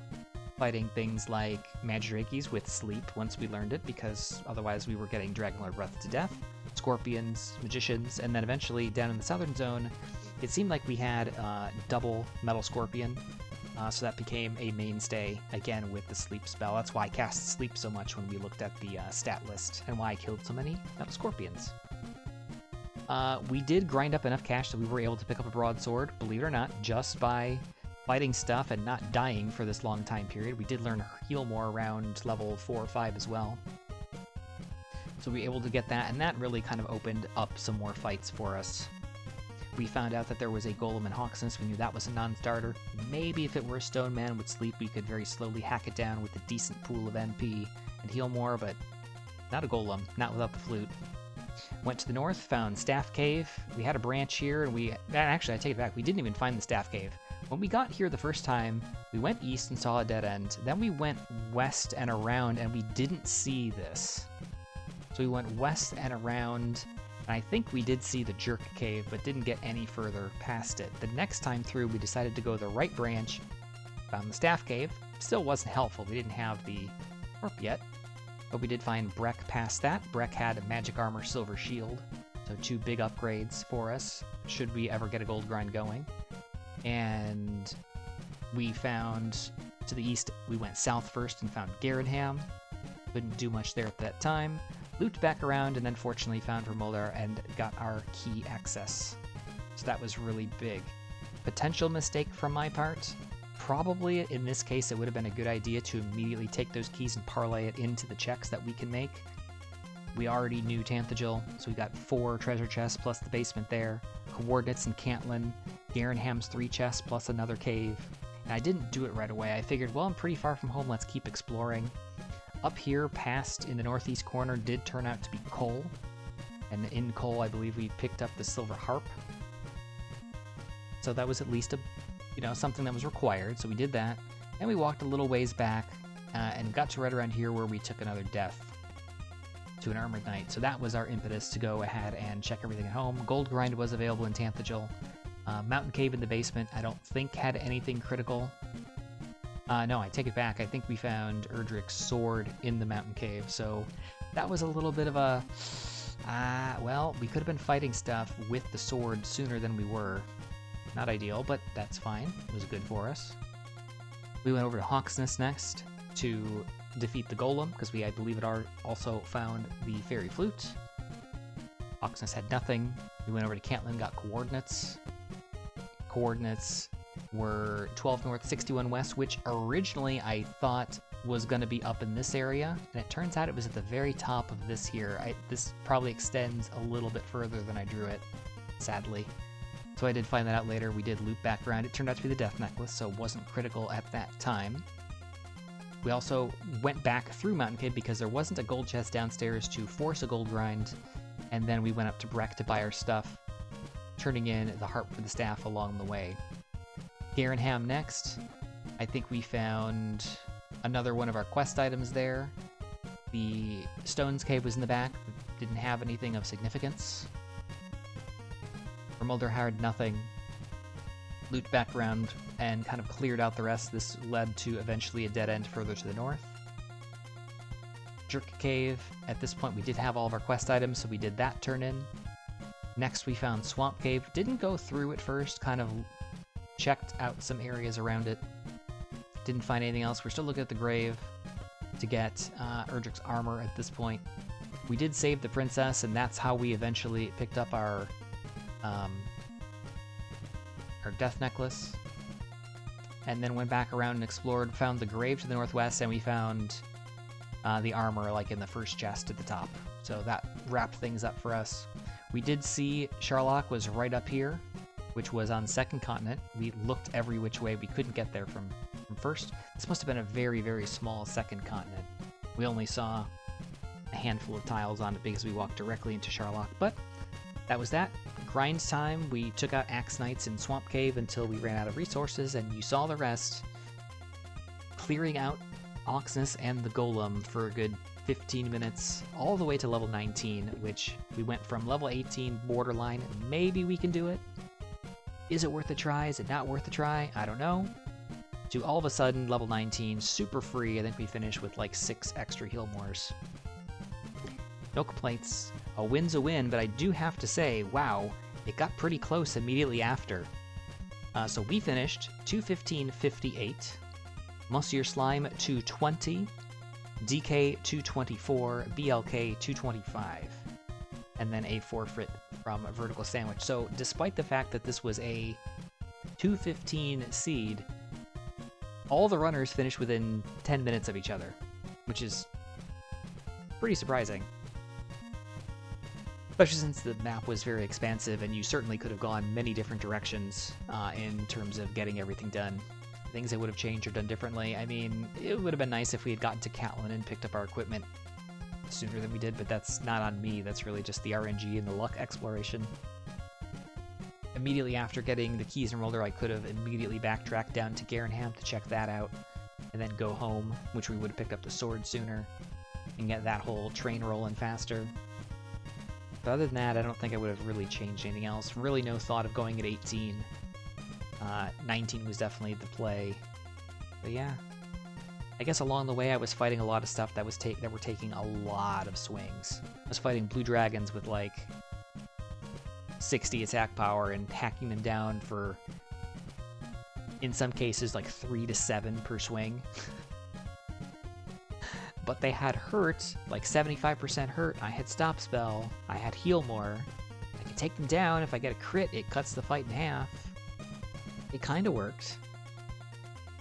fighting things like Magidrakes with sleep once we learned it, because otherwise we were getting Dragonlord Breath to death, Scorpions, Magicians, and then eventually down in the southern zone, it seemed like we had double Metal Scorpion, so that became a mainstay, again, with the sleep spell. That's why I cast sleep so much when we looked at the stat list, and why I killed so many Metal Scorpions. We did grind up enough cash that we were able to pick up a broadsword, believe it or not, just by fighting stuff and not dying for this long time period. We did learn heal more around level 4 or 5 as well. So we were able to get that, and that really kind of opened up some more fights for us. We found out that there was a Golem in Hawksness. We knew that was a non-starter. Maybe if it were a Stone Man with sleep, we could very slowly hack it down with a decent pool of NP and heal more, but not a Golem, not without the flute. Went to the north, found Staff Cave. We had a branch here, and actually, I take it back, we didn't even find the Staff Cave. When we got here the first time, we went east and saw a dead end. Then we went west and around, and we didn't see this. So we went west and around, and I think we did see the Jerk Cave, but didn't get any further past it. The next time through, we decided to go the right branch, found the Staff Cave. Still wasn't helpful. We didn't have the Harp yet. But we did find Breck past that. Breck had a Magic Armor, Silver Shield, so 2 big upgrades for us, should we ever get a gold grind going. And we found, to the east, we went south first and found Garenham. Couldn't do much there at that time. Looped back around, and then fortunately found Vermolder and got our key access. So that was really big. Potential mistake from my part. Probably, in this case, it would have been a good idea to immediately take those keys and parlay it into the checks that we can make. We already knew Tanthagil, so we got 4 treasure chests plus the basement there, coordinates in Cantlin, Garenham's 3 chests plus another cave. And I didn't do it right away. I figured, well, I'm pretty far from home, let's keep exploring. Up here, past in the northeast corner, did turn out to be coal. And in coal, I believe we picked up the Silver Harp. So that was at least something that was required, so we did that. And we walked a little ways back and got to right around here where we took another death to an Armored Knight. So that was our impetus to go ahead and check everything at home. Gold Grind was available in Tanthagil. Mountain Cave in the basement, I don't think had anything critical. No, I take it back. I think we found Erdrick's sword in the Mountain Cave, so that was a little bit of a... well, we could have been fighting stuff with the sword sooner than we were. Not ideal, but that's fine. It was good for us. We went over to Hawksness next to defeat the Golem, because I believe it also found the Fairy Flute. Hawksness had nothing. We went over to Cantlin, got coordinates. Coordinates were 12 north, 61 west, which originally I thought was going to be up in this area, and it turns out it was at the very top of this here. This probably extends a little bit further than I drew it, sadly. So I did find that out later. We did loop back around. It turned out to be the Death Necklace, so it wasn't critical at that time. We also went back through Mountain Cave because there wasn't a gold chest downstairs to force a gold grind, and then we went up to Breck to buy our stuff, turning in the harp for the staff along the way. Garenham next. I think we found another one of our quest items there. The Stones Cave was in the back. Didn't have anything of significance. Vermolder had nothing. Looped back around and kind of cleared out the rest. This led to eventually a dead end further to the north. Jerk Cave. At this point we did have all of our quest items, so we did that turn in. Next we found Swamp Cave. Didn't go through it first, kind of checked out some areas around it. Didn't find anything else. We're still looking at the grave to get Erdrick's armor at this point. We did save the princess, and that's how we eventually picked up our Death Necklace. And then went back around and explored, found the grave to the northwest, and we found the armor like in the first chest at the top. So that wrapped things up for us. We did see Sharlock was right up here, which was on second continent. We looked every which way. We couldn't get there from first. This must have been a very, very small second continent. We only saw a handful of tiles on it because we walked directly into Sharlock, but that was that. grind time. We took out Axe Knights in Swamp Cave until we ran out of resources, and you saw the rest. Clearing out Oxness and the Golem for a good 15 minutes, all the way to level 19, which we went from level 18 borderline, maybe we can do it. Is it worth a try? Is it not worth a try? I don't know. To all of a sudden, level 19, super free. I think we finished with like 6 extra heal mores. No complaints. A win's a win, but I do have to say, wow, it got pretty close immediately after. So we finished 215.58, Monsieur Slime 220, DK 224, BLK 225, and then a forfeit from Vertical Sandwich. So despite the fact that this was a 215 seed, all the runners finished within 10 minutes of each other, which is pretty surprising. Especially since the map was very expansive and you certainly could have gone many different directions in terms of getting everything done. Things that would have changed or done differently. I mean, it would have been nice if we had gotten to Catlin and picked up our equipment sooner than we did, but that's not on me. That's really just the RNG and the luck exploration. Immediately after getting the keys and roller, I could have immediately backtracked down to Garenham to check that out, and then go home, which we would have picked up the sword sooner, and get that whole train rolling faster. But other than that, I don't think I would have really changed anything else. Really no thought of going at 18. 19 was definitely the play. But yeah. I guess along the way I was fighting a lot of stuff that were taking a lot of swings. I was fighting blue dragons with like 60 attack power and hacking them down for, in some cases, like 3 to 7 per swing. But they had hurt, like 75% hurt. I had stop spell. I had heal more. I can take them down. If I get a crit, it cuts the fight in half. It kind of worked.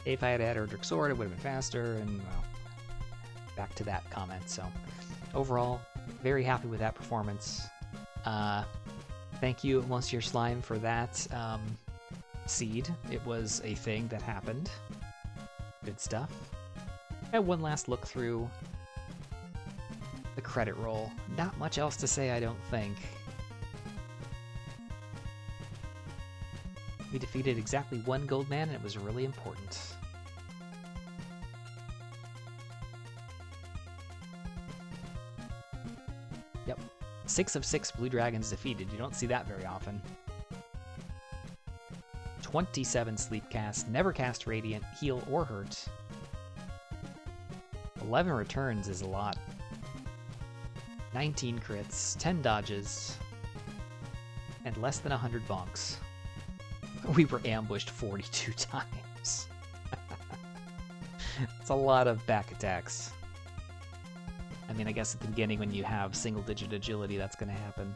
If I had had Erdrick Sword, it would have been faster, and well, back to that comment. So overall, very happy with that performance. Thank you, Monsieur Slime, for that seed. It was a thing that happened. Good stuff. And one last look through the credit roll. Not much else to say, I don't think. We defeated exactly 1 gold man, and it was really important. Yep. 6 of 6 blue dragons defeated. You don't see that very often. 27 sleep casts, never cast radiant, heal, or hurt. 11 returns is a lot. 19 crits, 10 dodges, and less than 100 bonks. We were ambushed 42 times. It's a lot of back attacks. I mean, I guess at the beginning when you have single-digit agility, that's going to happen.